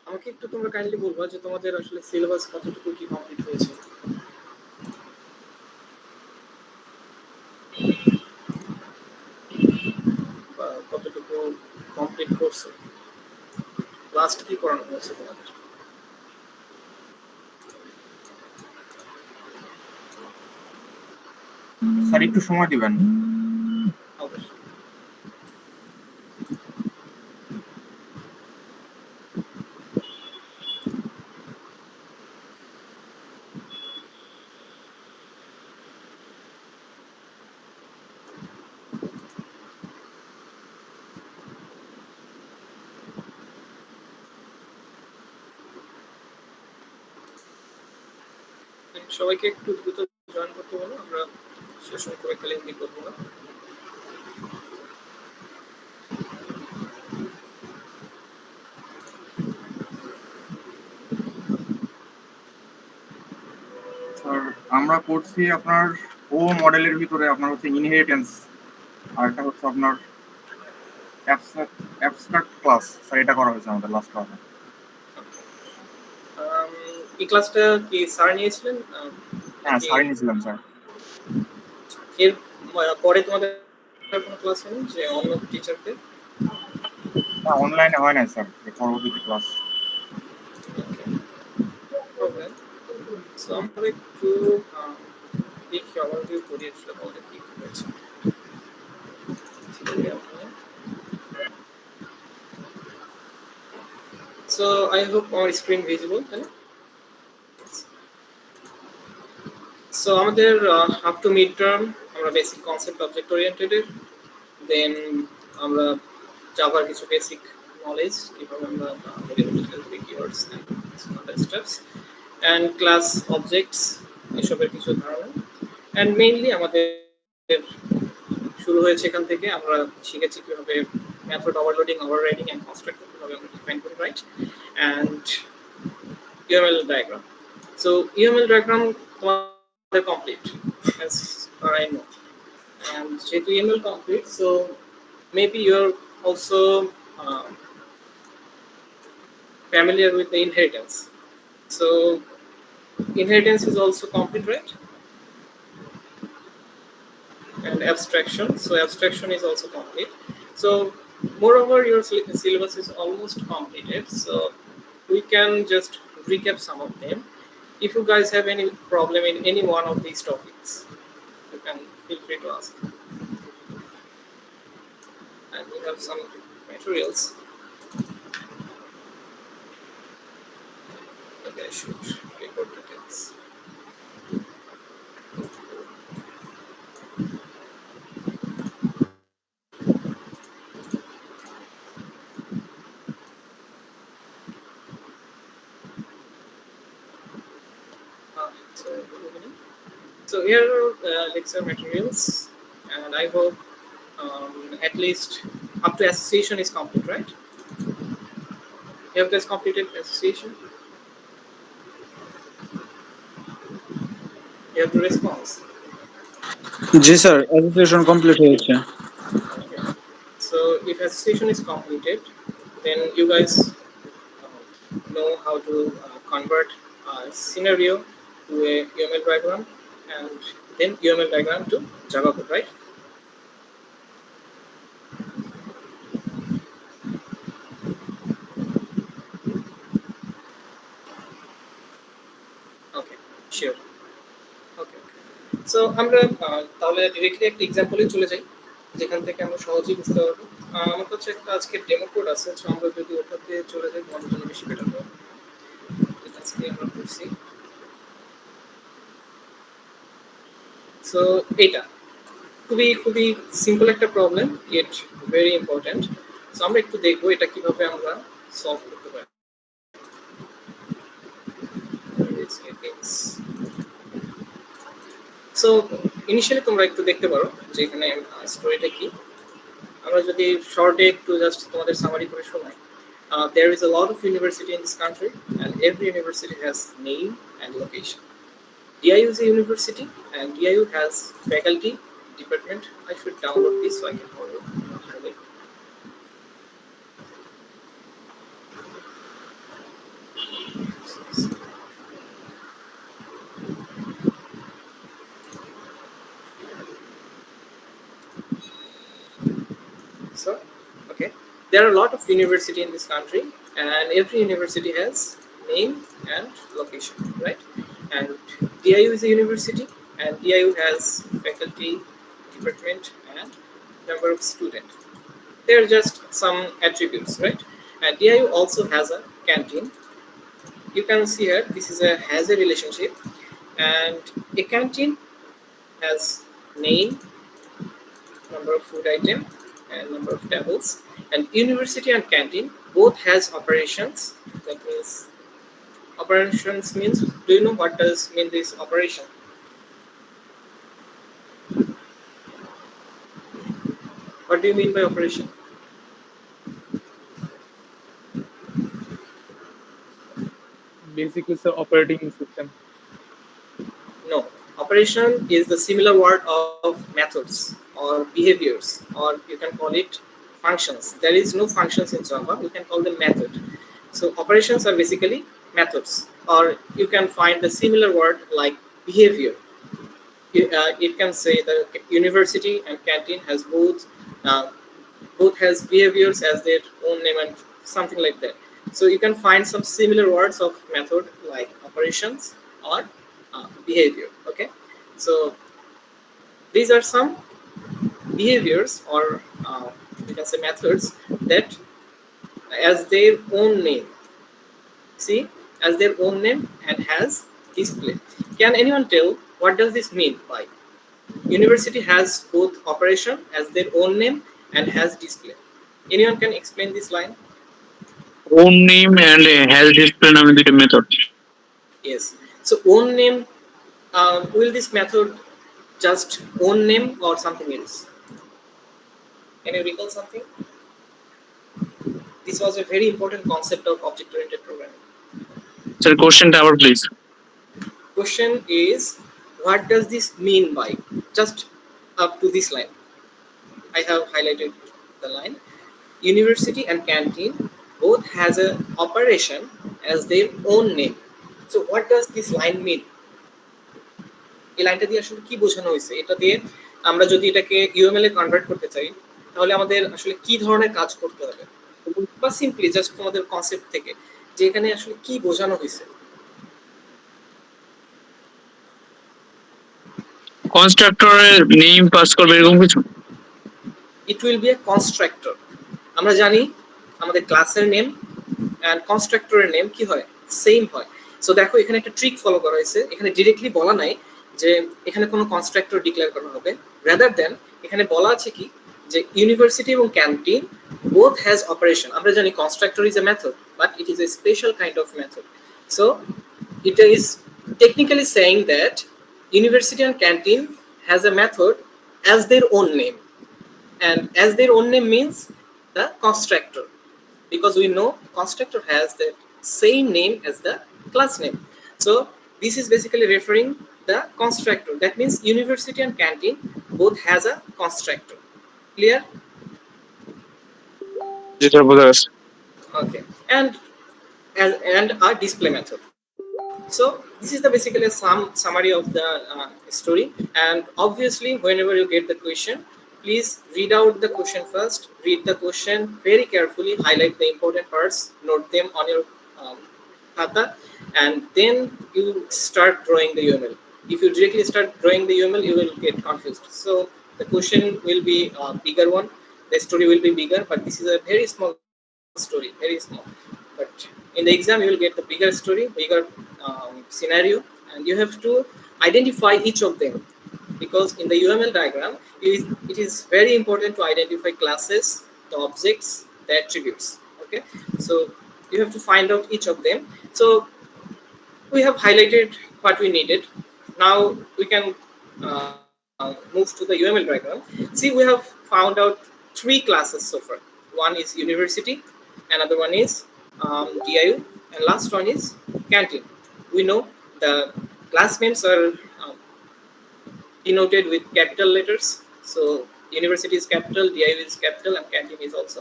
আমাকে একটু তোমরা কাইন্ডলি বলবা যে তোমাদের আসলে সিলেবাস কতটুকু কি কমপ্লিট হয়েছে, বা কতটুকু কমপ্লিট করছো, লাস্ট কি করানো হয়েছে তোমাদের? স্যার একটু সময় দিবেন। অবশ্যই। সবাইকে একটু দ্রুত জয়েন করতে বলো, আমরা সেশন করে খালি এমনি করবো না। স্যার আমরা করছি আপনার ও মডেলের ভিতরে আপনার হচ্ছে ইনহেরিটেন্স, আর একটা হচ্ছে আপনার অ্যাবস্ট্রাক্ট ক্লাস। স্যার এটা করা হয়েছে আমাদের লাস্ট ক্লাসে। এই ক্লাসটা কি স্যার নিয়েছিলেন? হ্যাঁ স্যারই নিয়েছিলাম স্যার। এর পরে তোমাদের কোনো ক্লাস হয়নি যে অন্য টিচারদের? না অনলাইনে হয় না স্যার, পরবর্তী ক্লাস। সো আমরা একটু দেখি ওভারভিউ করি আসলে তোমাদের কি কি হয়েছে। So I hope our screen visible, তাই না? So আমাদের up to mid term আমরা basic concept object oriented, then আমরা জাভার কিছু বেসিক নলেজ কিভাবে আমরা variable keywords and other steps and class objects এসবের কিছু ধারণা, এন্ড মেইনলি আমাদের শুরু হয়েছে এখান থেকে। আমরা শিখেছি কিভাবে method overloading, overriding and constructor কিভাবে আমরা ডিফাইন করি, right? And UML diagram. So UML diagram তোমাদের complete as far I know, and যেহেতু UML complete, so maybe you're also familiar with the inheritance. So inheritance is also complete, right? And abstraction, so abstraction is also complete. So moreover your syllabus is almost completed, so we can just recap some of them. If you guys have any problem in any one of these topics, you can feel free to ask. And we have some materials. Okay, I should record details. So here are lecture materials, and I hope at least up to association is complete, right? You have guys completed association? You have to respond. G sir, association complete হয়েছে। Okay. So if association is completed, then you guys know how to convert a scenario to a UML diagram, and then UML diagram to Java code, right? Okay, sure. Okay. So আমরা তাহলে directly একটা এক্সাম্পলে চলে যাই যেখান থেকে আমরা সহজেই বুঝতে পারবো। আমার কাছে একটা আজকে ডেমো কোড আছে, সো আমরা যদি ওটাতে চলে যাই তোমাদের জন্য বেশি বেটার হবে। আজকে আমরা করছি, সো এটা খুবই খুবই সিম্পল একটা problem, it very important. So আমরা একটু দেখবো এটা কিভাবে আমরা সলভ করতে পারি। সো ইনিশিয়ালি তোমরা একটু দেখতে পারো যে এখানে স্টোরিটা কি। আমরা যদি শর্টে একটু জাস্ট তোমাদের সামারি করে শোনাই, there is a lot of university in this country and every university has name and location. DIU is a university and DIU has faculty department. I should download this so I can follow. There are a lot of university in this country, and every university has name and location, right? And DIU is a university, and DIU has faculty, department, and number of students. They're just some attributes, right? And DIU also has a canteen. You can see here this is a has a relationship, and a canteen has name, number of food item, and number of tables. And university and canteen both has operations. That means operations means, do you know what does mean this operation? What do you mean by operation? Basically, it's the operating system. No, operation is the similar word of methods or behaviors, or you can call it functions. There is no functions in Java, we can call them method. So operations are basically methods, or you can find the similar word like behavior. It can say the university and canteen has both has behaviors as their own name and something like that. So you can find some similar words of method like operations or behavior. Okay, so these are some behaviors, or you can say methods, that as their own name, see, as their own name and has display. Can anyone tell what does this mean by university has both operation as their own name and has display? Anyone can explain this line? Own name and has display নামে দুটো method. Yes. So own name, will this method just own name or something else? Can you recall something? This was a very important concept of object-oriented programming. Sir কোশ্চেনটা আবার please. Question is, what does this mean by? Just up to this line. I have highlighted the line. University and canteen both has a operation as their own name. So what does this line mean? এই লাইনটা দিয়ে আসলে কি বোঝানো হয়েছে? এটা দিয়ে আমরা যদি এটাকে ইউএমএল এ কনভার্ট করতে চাই, তাহলে আমাদের আসলে কি ধরনের কাজ করতে হবে, বা সিম্পলি জাস্ট তোমাদের কনসেপ্ট থেকে যে এখানে আসলে কি বোঝানো হয়েছে। কনস্ট্রাক্টরের নেম পাস করবে এরকম কিছু? It will B A constructor. আমরা জানি আমাদের ক্লাসের নেম এন্ড কনস্ট্রাক্টরের নেম কি হয়, সেম হয়। সো দেখো এখানে একটা ট্রিক ফলো করা হয়েছে, এখানে ডিরেক্টলি বলা নাই যে এখানে কোনো কনস্ট্রাক্টর ডিক্লেয়ার করা হবে, রাদার দেন এখানে বলা আছে কি যে ইউনিভার্সিটি এবং ক্যান্টিন both has operation. আমরা জানি constructor is a method, but it is a special kind of method. So it is technically saying that university and canteen has a method as their own name, and as their own name means the constructor, because we know constructor has the same name as the class name. So this is basically referring the constructor. That means university and canteen both has a constructor. Clear? যেটা বোঝা গেছে। Okay, and our display method. So this is the basically some summary of the story, and obviously whenever you get the question, please read out the question first, read the question very carefully, highlight the important parts, note them on your khata, and then you start drawing the UML. If you directly start drawing the UML, you will get confused. So the question will be a bigger one, the story will be bigger, but this is a very small story, very small. But in the exam, you will get the bigger story, bigger scenario, and you have to identify each of them, because in the UML diagram, it is very important to identify classes, the objects, the attributes. Okay, so you have to find out each of them. So we have highlighted what we needed. Now we can move to the UML diagram. See, we have found out 3 classes so far. One is university, another one is DIU, and last one is canteen. We know the class names are denoted with capital letters. So university is capital, DIU is capital, and canteen is also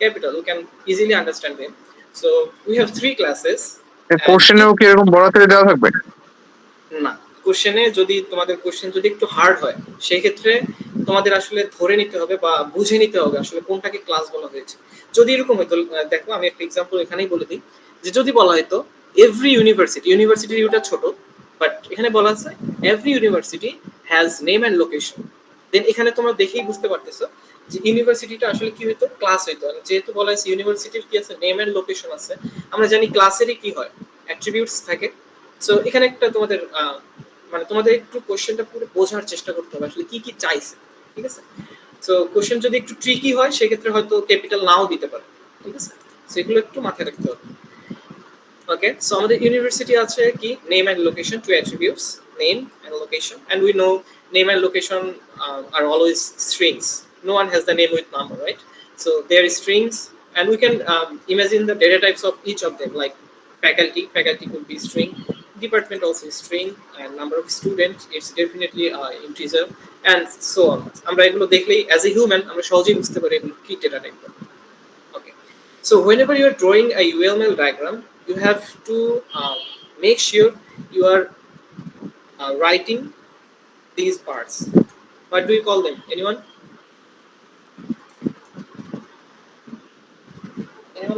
capital. We can easily understand them. So we have 3 classes. কোশ্চেনেও কি এরকম বড় করে দেওয়া থাকবে? না, কোশ্চেনে যদি তোমাদের কোশ্চেন যদি একটু হার্ড হয়, সেই ক্ষেত্রে তোমাদের আসলে ধরে নিতে হবে বা বুঝে নিতে হবে আসলে কোনটাকে ক্লাস বলা হয়েছে। যদি এরকম হতো, দেখো আমি একটা এক্সাম্পল এখানেই বলে দিই, যে যদি বলা হতো এভরি ইউনিভার্সিটি ইউটা ছোট, বাট এখানে বলা আছে every university has name and location, then এখানে তোমরা দেখেই বুঝতে পারতেছো যে ইউনিভার্সিটিটা আসলে কি হইতো, ক্লাস হইতো। যেহেতু বলা হয়েছে ইউনিভার্সিটির কি আছে, নেম অ্যান্ড লোকেশন আছে, আমরা জানি ক্লাসেরই কি হয়, অ্যাট্রিবিউটস থাকে। সো এখানে একটা তোমাদের মানে তোমাদের একটু কোশ্চেনটা পুরো বোঝার চেষ্টা করতে হবে আসলে কি কি চাইছে, ঠিক আছে? সো কোশ্চেন যদি একটু ট্রিকি হয় সেক্ষেত্রে হয়তো ক্যাপিটাল নাও দিতে পারে, ঠিক আছে? সেগুলো একটু মাথায় রাখতে হবে। ওকে, সো আমাদের ইউনিভার্সিটি আছে কি, name and location, two attributes, name and location, and we know name and location are always strings. No one has the name with number, right? So there is strings, and we can imagine the data types of each of them, like faculty could be string, department also is string, and number of students it's definitely integer, and so on. আমরা এগুলো দেখলেই as a human আমরা সহজেই বুঝতে পারি এগুলো কি data type. Okay, so whenever you are drawing a UML diagram, you have to make sure you are writing these parts. What do you call them? Anyone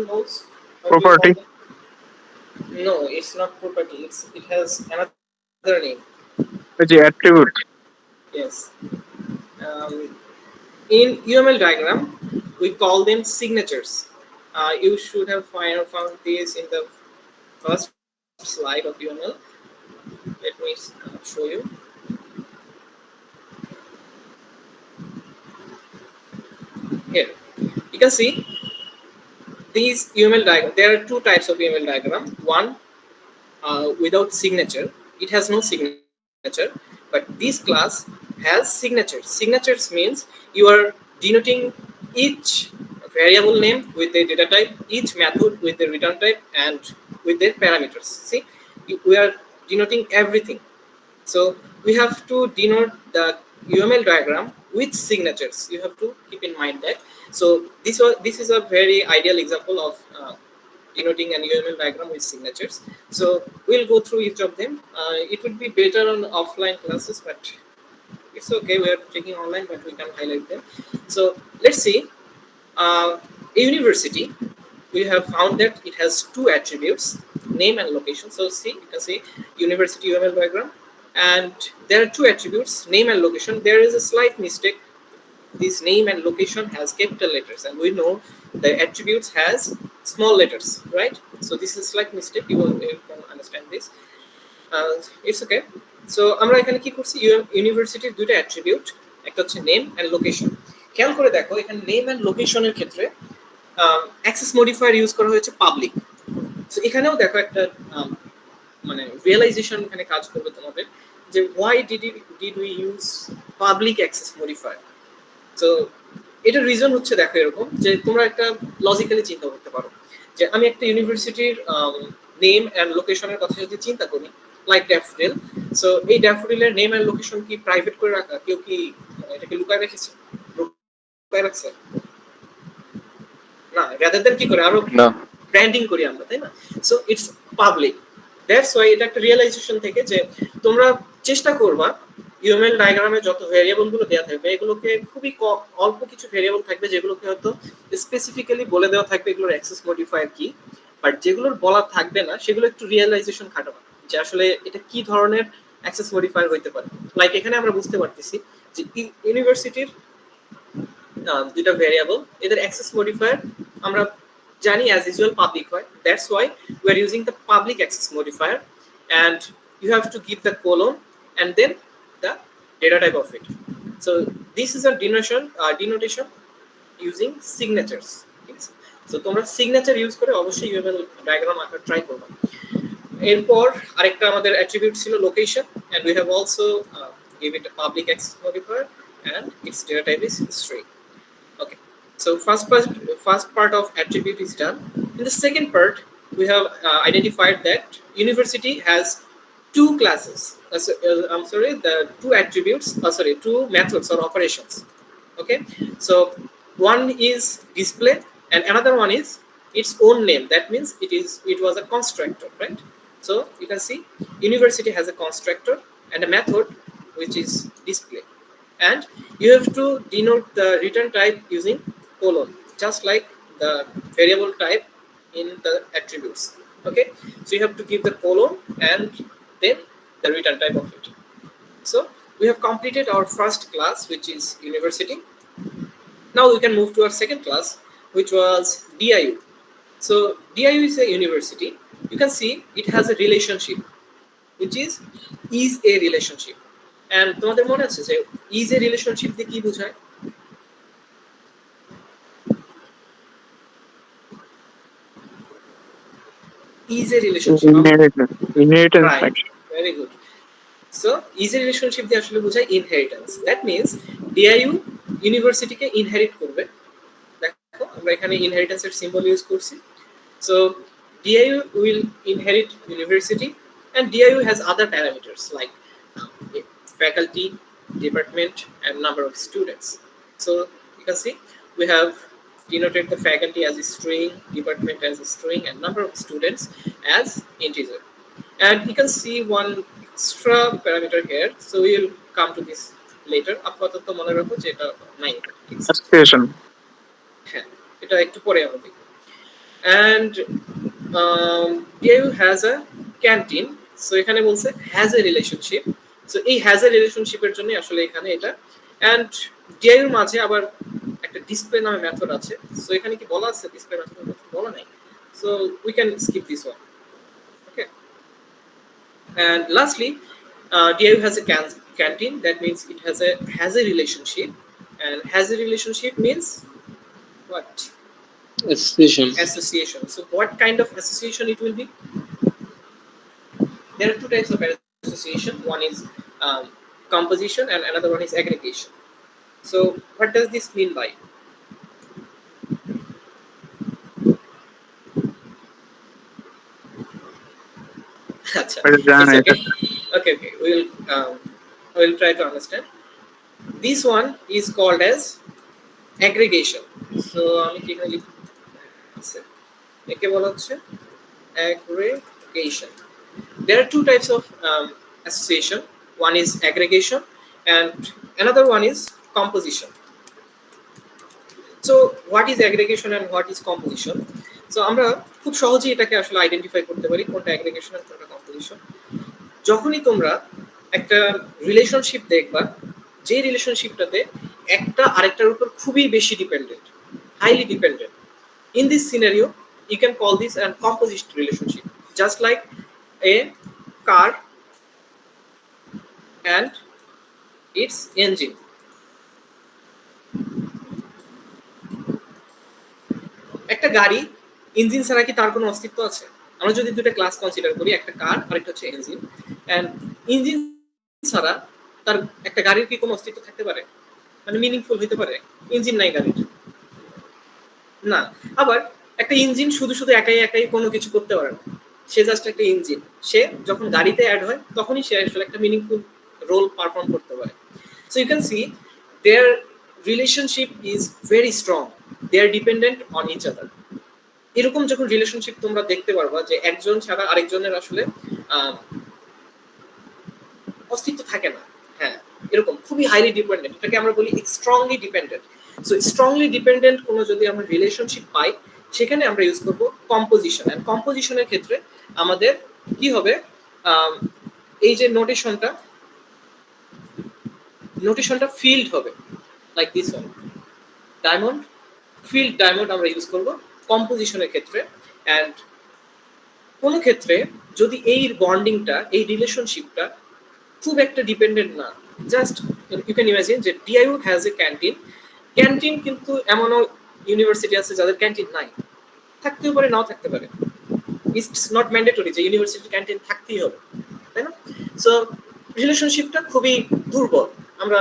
knows what do you call Property. them? No, it's not property, it has another name. The attribute. Yes. In UML diagram we call them signatures. You should have found this in the first slide of UML. Let me show you. Here you can see these UML diagram. There are two types of UML diagram. One without signature, it has no signature, but this class has signatures. Signatures means you are denoting each variable name with a data type, each method with the return type, and with their parameters. See, we are denoting everything. So we have to denote the UML diagram with signatures. You have to keep in mind that. So this is a very ideal example of denoting an UML diagram with signatures. So we'll go through each of them. It would be better on offline classes, but it's okay. We are taking online, but we can highlight them. So let's see. A university, we have found that it has two attributes, name and location. So see, you can see university UML diagram, and there are two attributes, name and location. There is a slight mistake. This name and location has capital letters, and we know the attributes has small letters, right? So this is slight mistake. You can understand this. It's okay. So আমরা এখানে কি করছি, ইউনিভার্সিটির দুটো attribute, একটা হচ্ছে name and location. খেয়াল করে দেখো এখানে নেম এন্ড লোকেশনের ক্ষেত্রে অ্যাক্সেস মডিফায়ার ইউজ করা হয়েছে পাবলিক। সো এখানেও দেখো একটা মানে রিয়েলাইজেশন এখানে কাজ করবে তোমাদের, যে why did we use public access modifier? তো এটার রিজন হচ্ছে দেখো এরকম, যে তোমরা একটা লজিক্যালি চিন্তা করতে পারো, যে আমি একটা ইউনিভার্সিটির নেম এন্ড লোকেশনের কথা যদি চিন্তা করি, লাইক ড্যাফোডিল। সো এই ড্যাফোডিলের নেম এন্ড লোকেশন কি প্রাইভেট করে রাখা? কেউ কি এটাকে লুকায় রেখেছে, লুকায় রাখছে না, রাদার দেন কি করে আরো ব্র্যান্ডিং করি আমরা, তাই না? So it's public. That's why এটা একটা রিয়েলাইজেশন থেকে যে তোমরা চেষ্টা করবা ইউএমএল ডায়াগ্রামে যত ভেরিয়েবল গুলো দেওয়া থাকবে এগুলোকে খুবই অল্প কিছু ভেরিয়েবল থাকবে যেগুলোকে হয়তো স্পেসিফিক্যালি বলে দেওয়া থাকবে এগুলোর অ্যাক্সেস মডিফায়ার কি, বাট যেগুলোর বলা থাকবে না সেগুলো একটু রিয়েলাইজেশন খাটাবা যে আসলে এটা কি ধরনের অ্যাক্সেস মডিফায়ার হইতে পারে। লাইক এখানে আমরা বুঝতে পারতেছি যে ইউনিভার্সিটির দুইটা ভেরিয়েবল, এদের অ্যাক্সেস মডিফায়ার আমরা জানি as usual public হয়. That's why we are using the public access modifier, and you have to give the colon and then the data type of it. So this is a denotation using signatures. So তোমরা signature use করে অবশ্যই UML diagram আঁকা try করবে। এরপর আরেকটা আমাদের attribute ছিল location, and we have also give it a public access modifier and its data type is string. Okay, so first part of attribute is done. In the second part we have identified that university has two classes, the two attributes, two methods or operations. Okay, so one is display and another one is its own name. That means it was a constructor, right? So you can see university has a constructor and a method which is display, and you have to denote the return type using colon, just like the variable type in the attributes. Okay, so you have to give the colon and then the return type of it. So we have completed our first class, which is university. Now we can move to our second class, which was DIU. So DIU is a university. You can see it has a relationship, which is a relationship. And তোমাদের মনে আছে যে is a relationship দিয়ে কি বোঝায়? Is a relationship. Inheritance. Right. Very good. So is a relationship দিয়ে আসলে বোঝায় inheritance. That means DIU university K inherit করবে। দেখো আমরা এখানে ইনহেরিটেন্স এর সিম্বল ইউজ করছি। So DIU will inherit university, and DIU has other parameters like faculty, department, and number of students. So you can see we have denoted the faculty as a string, department as a string, and number of students as integer. And you can see one extra parameter here. So we will come to this later. আপাতত মনে রাখো যে এটা নাই। Association. হ্যাঁ, এটা একটু পরে আমরা দেখব। And DIU has a canteen. So এখানে বলছে has a relationship. So এই has a relationship এর জন্য আসলে এখানে এটা। And DIU এর মাঝে আবার একটা ডিসপ্লে নামে মেথড আছে। সো এখানে কি বলা আছে ডিসপ্লে মেথড বলা নাই। So we can skip this one. Okay. And lastly, DIU has a canteen. That means it has a relationship. And has a relationship means what? Association. So what kind of association it will be? There are two types of association. One is composition and another one is aggregation. So what does this mean by? Okay. We'll try to understand. This one is called as aggregation. So আমি কি এখানে লিখব? একে বলা হচ্ছে aggregation. There are two types of association. One is aggregation and another one is composition. So what is aggregation and what is composition? So আমরা খুব সহজেই এটাকে আসলে আইডেন্টিফাই করতে পারি কোনটা aggregation আর কোনটা composition। যখনই তোমরা একটা রিলেশনশিপ দেখবা যে রিলেশনশিপটাতে একটা আরেকটার উপর খুবই বেশি dependent, highly dependent, in this scenario you can call this a composite relationship, just like a car and its engine. একটা গাড়ি ইঞ্জিন ছাড়া কি তার কোনো অস্তিত্ব আছে? আমরা যদি দুটো ক্লাস কনসিডার করি, একটা কার আর একটা হচ্ছে ইঞ্জিন, এন্ড ইঞ্জিন ছাড়া তার একটা গাড়ির কি কোনো অস্তিত্ব থাকতে পারে? মানে মিনিংফুল হতে পারে? ইঞ্জিন নাই গাড়ির না। আবার একটা ইঞ্জিন শুধু শুধু একাই কোনো কিছু করতে পারে না, সে জাস্ট একটা ইঞ্জিন। সে যখন গাড়িতে অ্যাড হয় তখনই সে আসলে একটা মিনিংফুল রোল পারফর্ম করতে পারে। So you can see there relationship is very strong, they are dependent on each other. এরকম যখন রিলেশনশিপ তোমরা দেখতে পারবা যে একজন ছাড়া আরেকজনের আসলে অস্তিত্ব থাকে না, হ্যাঁ এরকম খুবই হাইলি ডিপেন্ডেন্ট, এটাকে আমরা বলি strongly dependent. So strongly dependent কোনো যদি আমরা রিলেশনশিপ পাই সেখানে আমরা ইউজ করব কম্পোজিশন। এন্ড কম্পোজিশনের ক্ষেত্রে আমাদের কি হবে, এই যে নোটেশনটা ফিল্ড হবে, like this one, diamond, field diamond আমরা ইউজ করব কম্পোজিশনের ক্ষেত্রে। এন্ড কোন ক্ষেত্রে যদি এই বন্ডিংটা, এই রিলেশনশিপটা খুব একটা ডিপেন্ডেন্ট না, জাস্ট ইউ ক্যান ইমাজিন যে ডিআইইউ হ্যাজ এ ক্যান্টিন, কিন্তু এমনও ইউনিভার্সিটি আছে যাদের ক্যান্টিন নাই, থাকতেও পারে নাও থাকতে পারে। ইটস নট ম্যান্ডেটরি যে ইউনিভার্সিটির ক্যান্টিন থাকতেই হবে, তাই না? সো রিলেশনশিপটা খুবই দুর্বল। আমরা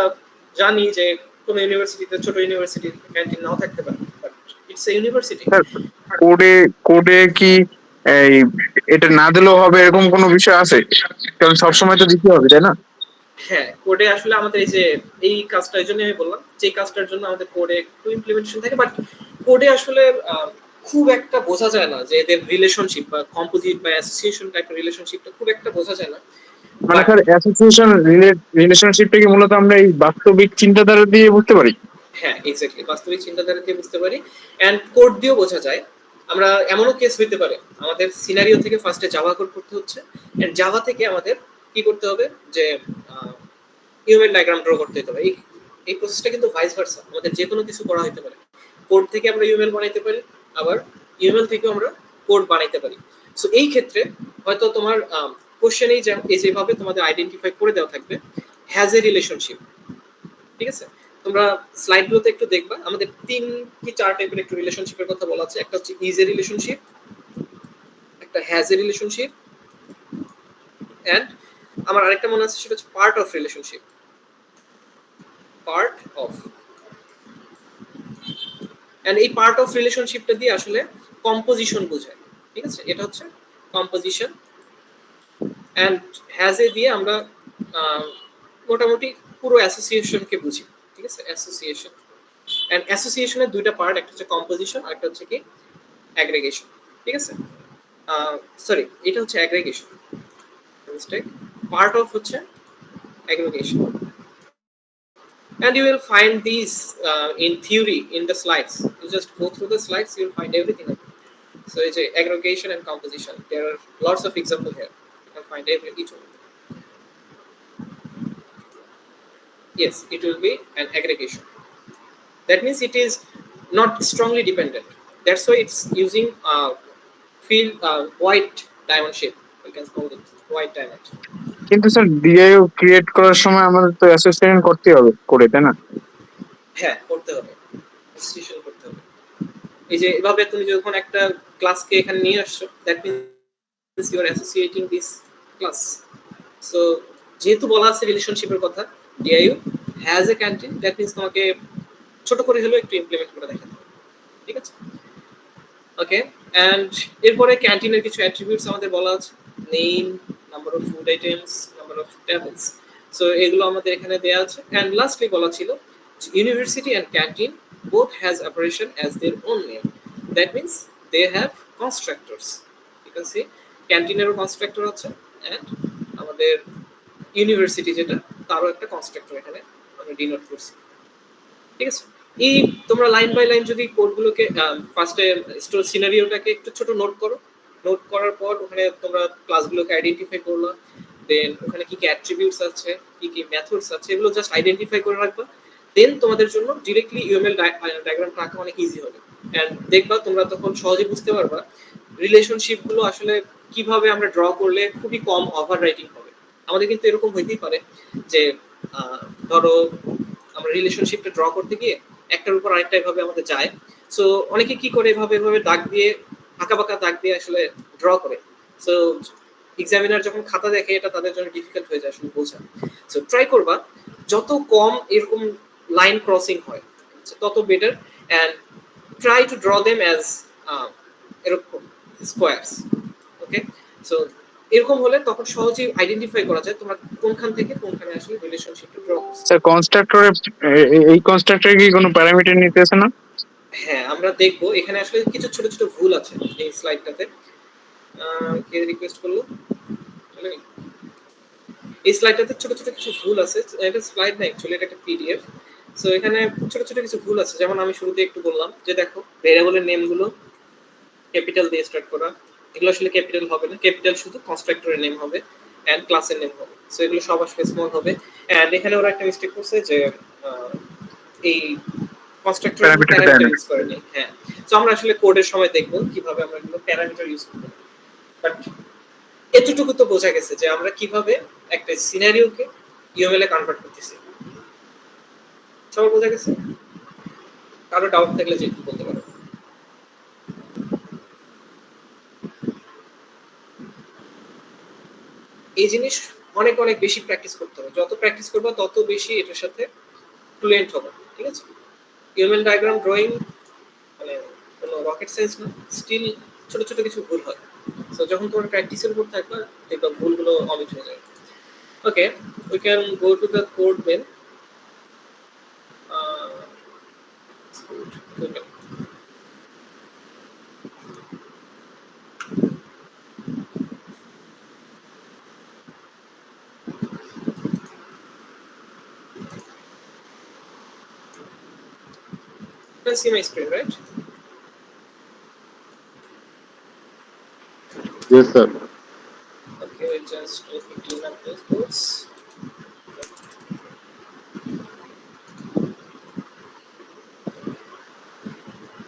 জানি যে কোন ইউনিভার্সিটিতে, ছোট ইউনিভার্সিটির ক্যান্টিন নাও থাকতে পারে, বাট ইটস এ ইউনিভার্সিটি। কোডে কি এটা না দিলেও হবে এরকম কোনো বিষয় আছে? কারণ সবসময় তো দিতে হবে, তাই না? হ্যাঁ, কোডে আসলে আমাদের এই কাজটা, এই জন্য আমি বললাম যে এই কাজটার জন্য আমাদের কোডে একটু ইমপ্লিমেন্টেশন থাকে, বাট কোডে আসলে খুব একটা বোঝা যায় না যে এদের রিলেশনশিপ বা কম্পোজিট বা অ্যাসোসিয়েশন টাইপের রিলেশনশিপটা খুব একটা বোঝা যায় না। মানে স্যার অ্যাসোসিয়েশন রিলেশনশিপটা কি মূলত আমরা এই বাস্তবিক চিন্তাধারা দিয়ে বুঝতে পারি? হ্যাঁ এক্স্যাক্টলি, বাস্তবিক চিন্তাধারা দিয়ে বুঝতে পারি, এন্ড কোড দিয়েও বোঝা যায়। আমরা এমনও কেস হইতে পারে আমাদের সিনারিও থেকে ফার্স্টে জাভা কোড করতে হচ্ছে, এন্ড জাভা থেকে আমাদের কি করতে হবে যে ইউএমএল ডায়াগ্রাম ড্র করতে হতে পারে। এই প্রসেসটা কিন্তু ভাইস ভার্সা, আমাদের যে কোনো কিছু করা হতে পারে। কোড থেকে আমরা ইউএমএল বানাইতে পারি, আবার ইউএমএল থেকেও আমরা কোড বানাইতে পারি। সো এই ক্ষেত্রে হয়তো তোমার কোশ্চেনেই যেভাবে তোমাদের আইডেন্টিফাই করে দেওয়া থাকবে হ্যাজ এ রিলেশনশিপ, ঠিক আছে? তোমরা স্লাইডগুলোতে একটু দেখবা, আমাদের 3 কি 4 টাইপের একটু রিলেশনশিপের কথা বলা আছে। একটা হচ্ছে ইজ এ রিলেশনশিপ, একটা হ্যাজ এ রিলেশনশিপ, এন্ড আমার আরেকটা মনে আছে সেটা হচ্ছে part of relationship. Part of, and এই পার্ট অফ রিলেশনশিপটা দিয়ে আসলে কম্পোজিশন বোঝায়, ঠিক আছে? এটা হচ্ছে কম্পোজিশন, এন্ড হ্যাজ এ দিয়ে আমরা মোটামুটি পুরো অ্যাসোসিয়েশনকে বুঝি, ঠিক আছে? অ্যাসোসিয়েশন, এন্ড অ্যাসোসিয়েশনের দুইটা পার্ট, একটা হচ্ছে কম্পোজিশন আর একটা হচ্ছে কি অ্যাগ্রিগেশন, ঠিক আছে? সরি, এটা হচ্ছে অ্যাগ্রিগেশন, মিস্টেক। পার্ট অফ হচ্ছে aggregation, and you will find these in theory in the slides. You just go through the slides, you will find everything. So it's a aggregation and composition. There are lots of examples here. You can find each one. Yes, it will be an aggregation. That means it is not strongly dependent. That's why it's using field white diamond shape. We can call it white diamond. কিন্তু sir DIO create করার সময় আমাদের তো association করতে হবে করে, তাই না? হ্যাঁ করতে হবে, অ্যাসোসিয়েশন করতে হবে। এই যে এভাবে তুমি যখন একটা ক্লাসকে এখানে নিয়ে আসছো, that means you are associating this class. So যেহেতু বলা আছে রিলেশনশিপের কথা, DIU has a canteen, that means তোমাকে ছোট করে হলেও একটু ইমপ্লিমেন্ট করে দেখাতে হবে, ঠিক আছে? ওকে, এন্ড এরপরে ক্যান্টিনের কিছু অ্যাট্রিবিউটস আমাদের বলা আছে, name, number of food items, number of tables. So এগুলো আমাদের এখানে দেয়া আছে, এন্ড লাস্টলি বলা ছিল university and canteen both has operation as their own name. That means they have constructors. You can see ক্যান্টিনেরও কনস্ট্রাক্টর আছে, এন্ড আমাদের ইউনিভার্সিটি যেটা তারও একটা কনস্ট্রাক্টর এখানে আমরা ডিনোট করছি, ঠিক আছে? এই তোমরা লাইন বাই লাইন যদি কোডগুলোকে ফার্স্টে স্টোর সিনারিওটাকে একটু ছোট নোট করো, নোট করার পর ওখানে তোমরা ক্লাসগুলোকে আইডেন্টিফাই করলো, দেন ওখানে কি কি অ্যাট্রিবিউটস আছে, কি কি মেথডস আছে, এগুলো জাস্ট আইডেন্টিফাই করে রাখবা। দেন তোমাদের জন্য ডিরেক্টলি ইউএমএল ডায়াগ্রামটা আঁকা অনেক ইজি হবে, এন্ড দেখবা তোমরা তখন সহজে বুঝতে পারবা রিলেশনশিপগুলো আসলে কিভাবে আমরা ড্র করলে খুবই কম ওভাররাইটিং হবে। আমাদের কিন্তু এরকম হইতেই পারে যে ধরো আমরা রিলেশনশিপটা ড্র করতে গিয়ে একটার উপর আরেকটা এভাবে আমাদের যায়। সো অনেকে কি করে এভাবে দাগ দিয়ে আঁকা বাঁকা দাগ দিয়ে আসলে ড্র করে। সো এক্সামিনার যখন খাতা দেখে এটা তাদের জন্য ডিফিকাল্ট হয়ে যায় আসলে বোঝা। সো ট্রাই করবা যত কম এরকম লাইন ক্রসিং হয় তত better, and try to draw them as এরকম স্কোয়ারস। ওকে, সো এরকম হলে তখন সহজেই আইডেন্টিফাই করা যায় তোমরা কোনখান থেকে কোনখানে আসলে রিলেশনশিপটা ড্র করছো। স্যার কনস্ট্রাক্টরে এই কনস্ট্রাক্টরে কি কোনো প্যারামিটার নিতেছে না? হ্যাঁ আমরা দেখবো এখানে আসলে কিছু ছোট ছোট ভুল আছে এই স্লাইডটাতে। কে রিকোয়েস্ট করলো? চলে গেল। এই স্লাইডটাতে ছোট ছোট কিছু ভুল আছে, এটা স্লাইড না অ্যাকচুয়ালি, এটা একটা পিডিএফ। সো এখানে ছোট ছোট কিছু ভুল আছে, যেমন আমি শুরুতে একটু বললাম যে দেখো ভেরিয়েবলের নেমগুলো ক্যাপিটাল দিয়ে স্টার্ট করা, এগুলো আসলে ক্যাপিটাল হবে না, ক্যাপিটাল শুধু কনস্ট্রাক্টরের নেম হবে এন্ড ক্লাসের নেম হবে। সো এগুলো সব আসলে স্মল হবে, এন্ড এখানে ওরা একটা মিস্টেক করছে যে এই কনস্ট্রাক্টর প্যারামিটার ইউজ করেনি। হ্যাঁ, সো আমরা আসলে কোডের সময় দেখব কিভাবে আমরা এগুলো প্যারামিটার ইউজ করব। বাট এতটুকু তো বোঝা গেছে যে আমরা কিভাবে একটা সিনারিওকে ইউএমএল এ কনভার্ট করতেছি। সবার বোঝা গেছে? কারো ডাউট থাকলে যে বলতে পারো। এই জিনিস অনেক অনেক বেশি প্র্যাকটিস করতে হবে, যত প্র্যাকটিস করবে তত বেশি এটার সাথে ফ্লুয়েন্ট হবে, ঠিক আছে? ইউএমএল ডায়াগ্রাম ড্রয়িং মানে কোনো রকেট সায়েন্স না, স্টিল ছোট ছোট কিছু ভুল হয়। সো যখন তোমার প্র্যাকটিসের উপর থাকবে দেখবা ভুলগুলো অমিট হয়ে যাবে। Okay, we can go to the code then. can see my screen, right? Yes, sir. Okay, just let me clean up those codes.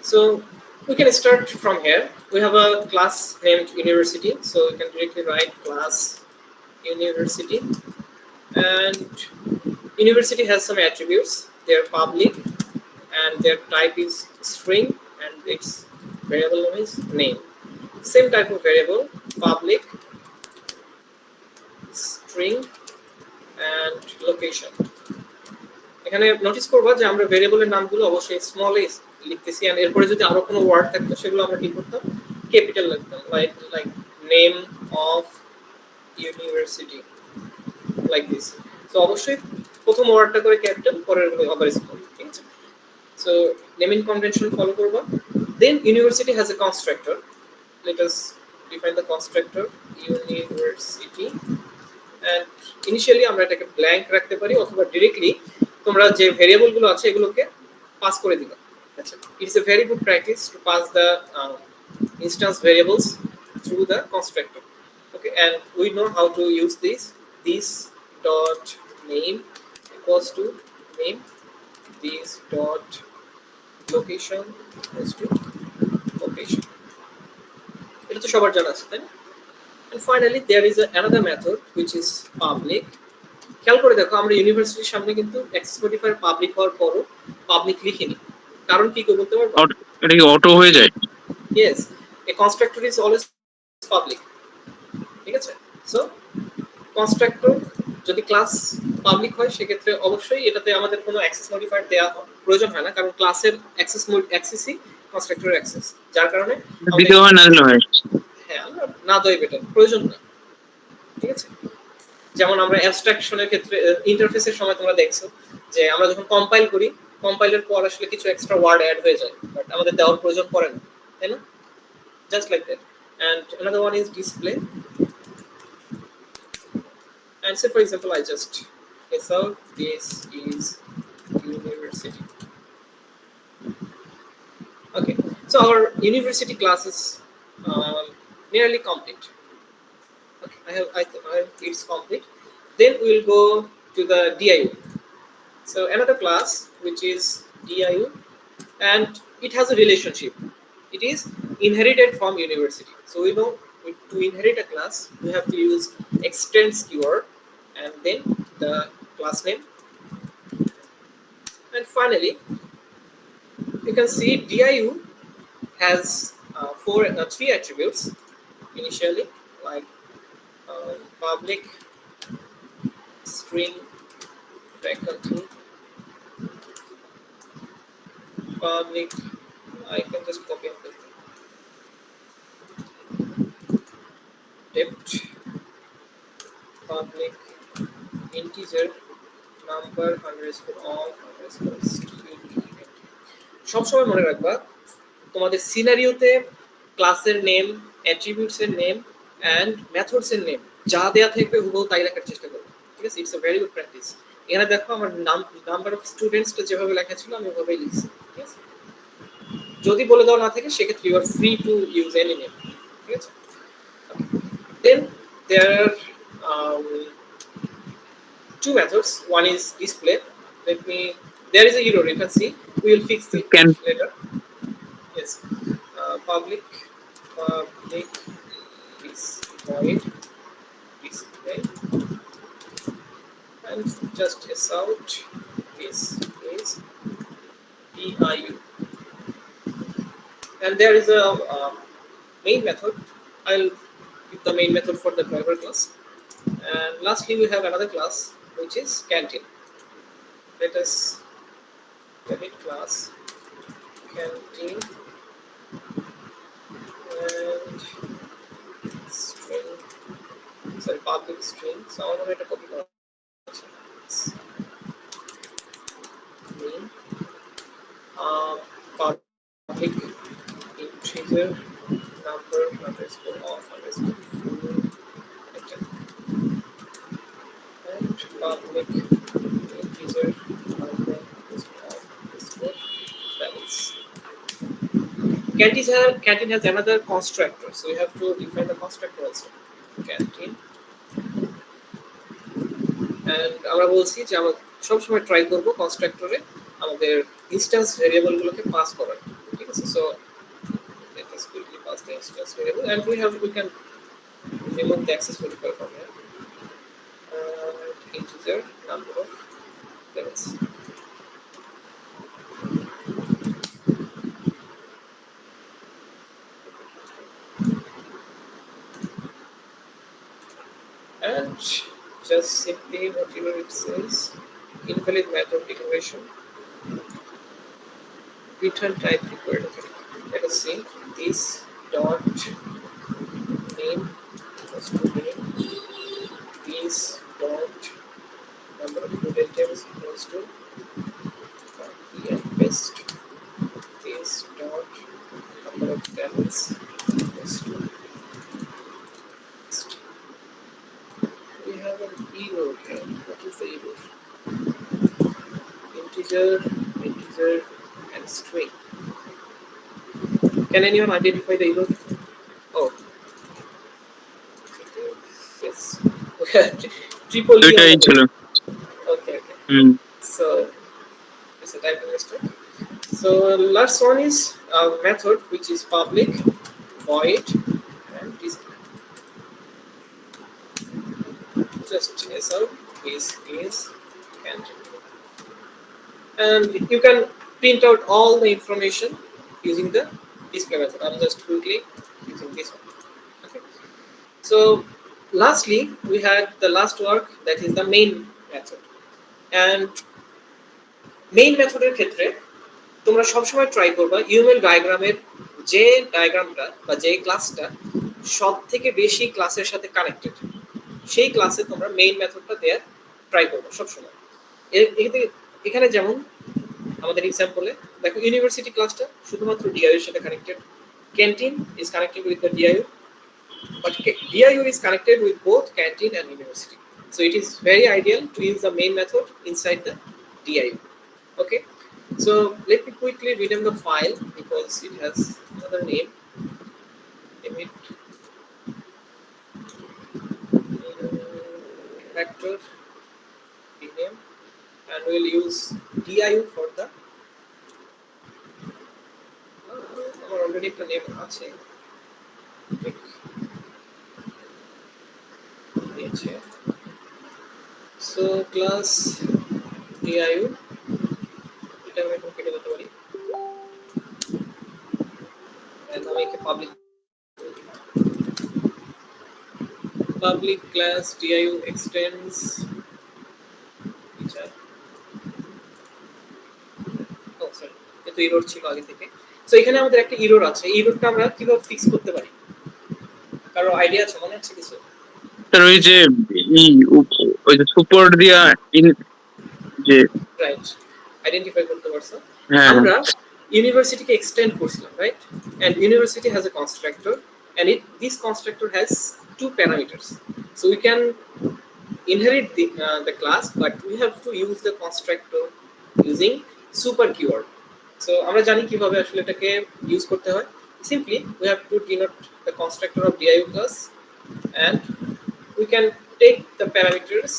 So we can start from here. We have a class named university, so we can directly write class university. And university has some attributes. They're public, and their type is string, and its variable name is name. Same type of variable, public, string, and location. এখানে notice করবা যে আমরা ভেরিয়েবলের নামগুলো অবশ্যই small এ লিখতেছি, and এরপরে যদি আরো কোনো ওয়ার্ড থাকতো সেগুলো আমরা কি করতাম, ক্যাপিটাল লিখতাম, like name of university, like this. So অবশ্যই প্রথম ওয়ার্ডটা করে ক্যাপিটাল, পরের আবার স্মল, ঠিক আছে? সো নেমিং কনভেনশন ফলো করবা। Then university has a constructor. Let us define the constructor university, and initially আমরা এটাকে ব্ল্যাঙ্ক রাখতে পারি, অথবা ডিরেক্টলি তোমরা যে ভেরিয়েবল গুলো আছে এগুলোকে পাস করে দিবা। আচ্ছা, it's a very good practice to pass the instance variables through the constructor. Okay, and we know how to use this dot name equals to name, this dot location equals to location. এটা তো সবার জানা আছে, তাই না? And finally there is another method which is public. খেয়াল করে দেখো, আমরা ইউনিভার্সিটির সামনে কিন্তু অ্যাক্সেস মডিফায়ার পাবলিক হওয়ার পরও পাবলিক লিখিনি। কারণ কি কেউ বলতে পারবো? এটা কি অটো হয়ে যায়? Yes, a constructor is always public. ঠিক আছে? সো কনস্ট্রাক্টর যদি ক্লাস পাবলিক হয় সেক্ষেত্রে অবশ্যই এটাতে আমাদের কোনো অ্যাক্সেস মডিফায়ার দেওয়া প্রয়োজন হয় না, কারণ ক্লাসের অ্যাক্সেসই কনস্ট্রাক্টরের অ্যাক্সেস, যার কারণে দিতে হয় না দিলে হয়। হ্যাঁ, আমরা না দেই, বেটার, প্রয়োজন না। ঠিক আছে? যেমন আমরা অ্যাবস্ট্রাকশনের ক্ষেত্রে ইন্টারফেসের সময় তোমরা দেখছো যে আমরা যখন কম্পাইল করি, কম্পাইলের পর আসলে কিছু এক্সট্রা ওয়ার্ড অ্যাড হয়ে যায়, বাট আমাদের দেওয়ার প্রয়োজন পড়ে না, তাই না? Just like that. And another one is display. And say for example I just guess out this is university. Okay, so our university class is nearly complete. Okay, I it's complete. Then we will go to the DIU. So another class which is DIU, and it has a relationship. It is inherited from university. So we know to inherit a class we have to use extends keyword and then the class name. And finally you can see DIU has three attributes initially, like public, string, faculty, public. I can just copy and paste it. Depth, public, integer, number, underscore of, underscore student. সবসময় মনে রাখবা তোমাদের সিনারিওতে ক্লাসের name, attributes এর name and methods এর name যা দেয়া থাকবে হুবহু তাই লেখার চেষ্টা করবে। ঠিক আছে? It's a very good practice. এখানে দেখো আমার নাম্বার অফ স্টুডেন্টসটা যেভাবে লেখা ছিল আমি ওভাবেই লিখছি। ঠিক আছে? যদি বলে দেওয়া না থাকে সেক্ষেত্রে you are free to use any name. ঠিক আছে? দেন দেয়ার আর two methods. One is display. There is a error, you can see. We will fix it later. Yes. Public is void display, and just S out. This is DIU. And there is a main method. I'll give the main method for the driver class. And lastly we have another class which is canteen. Let us edit class canteen and string, sorry, public string. So I want to copy that. Public integer number underscore of underscore full and public integer number underscore of underscore values. canteen has another constructor, so we have to define the constructor also. Canteen, and আমরা বলছি যে আমরা সবসময় try করব কনস্ট্রাক্টরে আমাদের instance variable গুলোকে pass করার, ঠিক আছে? So let us quickly pass the instance variable, and we can remove the access modifier from here. Integer number of levels. And just simply whatever it says, invalid method declaration, return type required. Okay. Let us see this dot name equals to name, this dot number of food items equals to copy and paste, this dot number of levels equals to paste. We have an error here. What is the error? Integer and string. Can anyone identify the error? Oh, yes. Triple E. দুইটাই ছিল। Okay. Hmm. So it's a typing mistake. So last one is a method which is public void and display. Just so this is canteen, and you can print out all the information using the display method. I'm just quickly using this one. Okay. So lastly, we had the last work, that is the main method. And main মেথডের ক্ষেত্রে তোমরা সবসময় try করবা UML ডায়াগ্রামের যে ডায়াগ্রামটা বা যে ক্লাসটা সব থেকে বেশি ক্লাসের সাথে কানেক্টেড, সেই ক্লাসে তোমরা মেইন মেথডটা দেওয়ার ট্রাই করবে সবসময়। এখানে যেমন আমাদের এক্সাম্পলে দেখো ইউনিভার্সিটি ক্লাসটা শুধুমাত্র ডিআইউ এর সাথে connected, canteen is connected with the ডিআইউ, but DIU is connected with both canteen and university. So it is very ideal to use the main method inside the DIU. Okay. So let me quickly rename the file because it has another name. Emit vector rename, and we'll use DIU for the already the name আছে। So class DIU, এটা আমি এখন কেটে দিতে পারি, and আমি একে public class DIU extends feature. Oh sorry, এটা এরর ছিল আগে থেকে। সো এখানে আমাদের একটা এরর আছে, এররটা আমরা কিভাবে ফিক্স করতে পারি? কারো আইডিয়া আছে, মনে আছে কিছু? ওই যে ওই যে সুপার দিয়া যে রাইট, আইডেন্টিফাই করতে পারছো। হ্যাঁ আমরা ইউনিভার্সিটিকে এক্সটেন্ড করছিলাম, right? And university has a constructor, and this constructor has two parameters. So we can inherit the class, but we have to use the constructor using super keyword. So আমরা জানি কিভাবে আসলে এটাকে ইউজ করতে হয়। Simply we have to denote the constructor of DIU class, and we can take the parameters,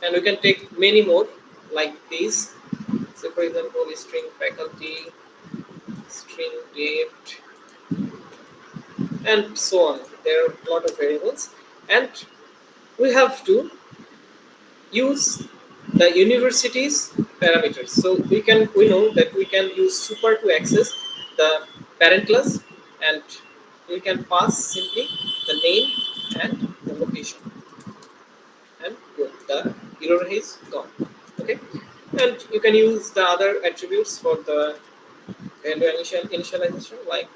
and we can take many more like these. So for example, string faculty, string date, and so on. There are a lot of variables, and we have to use the university's parameters. So we know that we can use super to access the parent class, and we can pass simply the name and the location, and the error is gone. Okay, and you can use the other attributes for the value initialization, like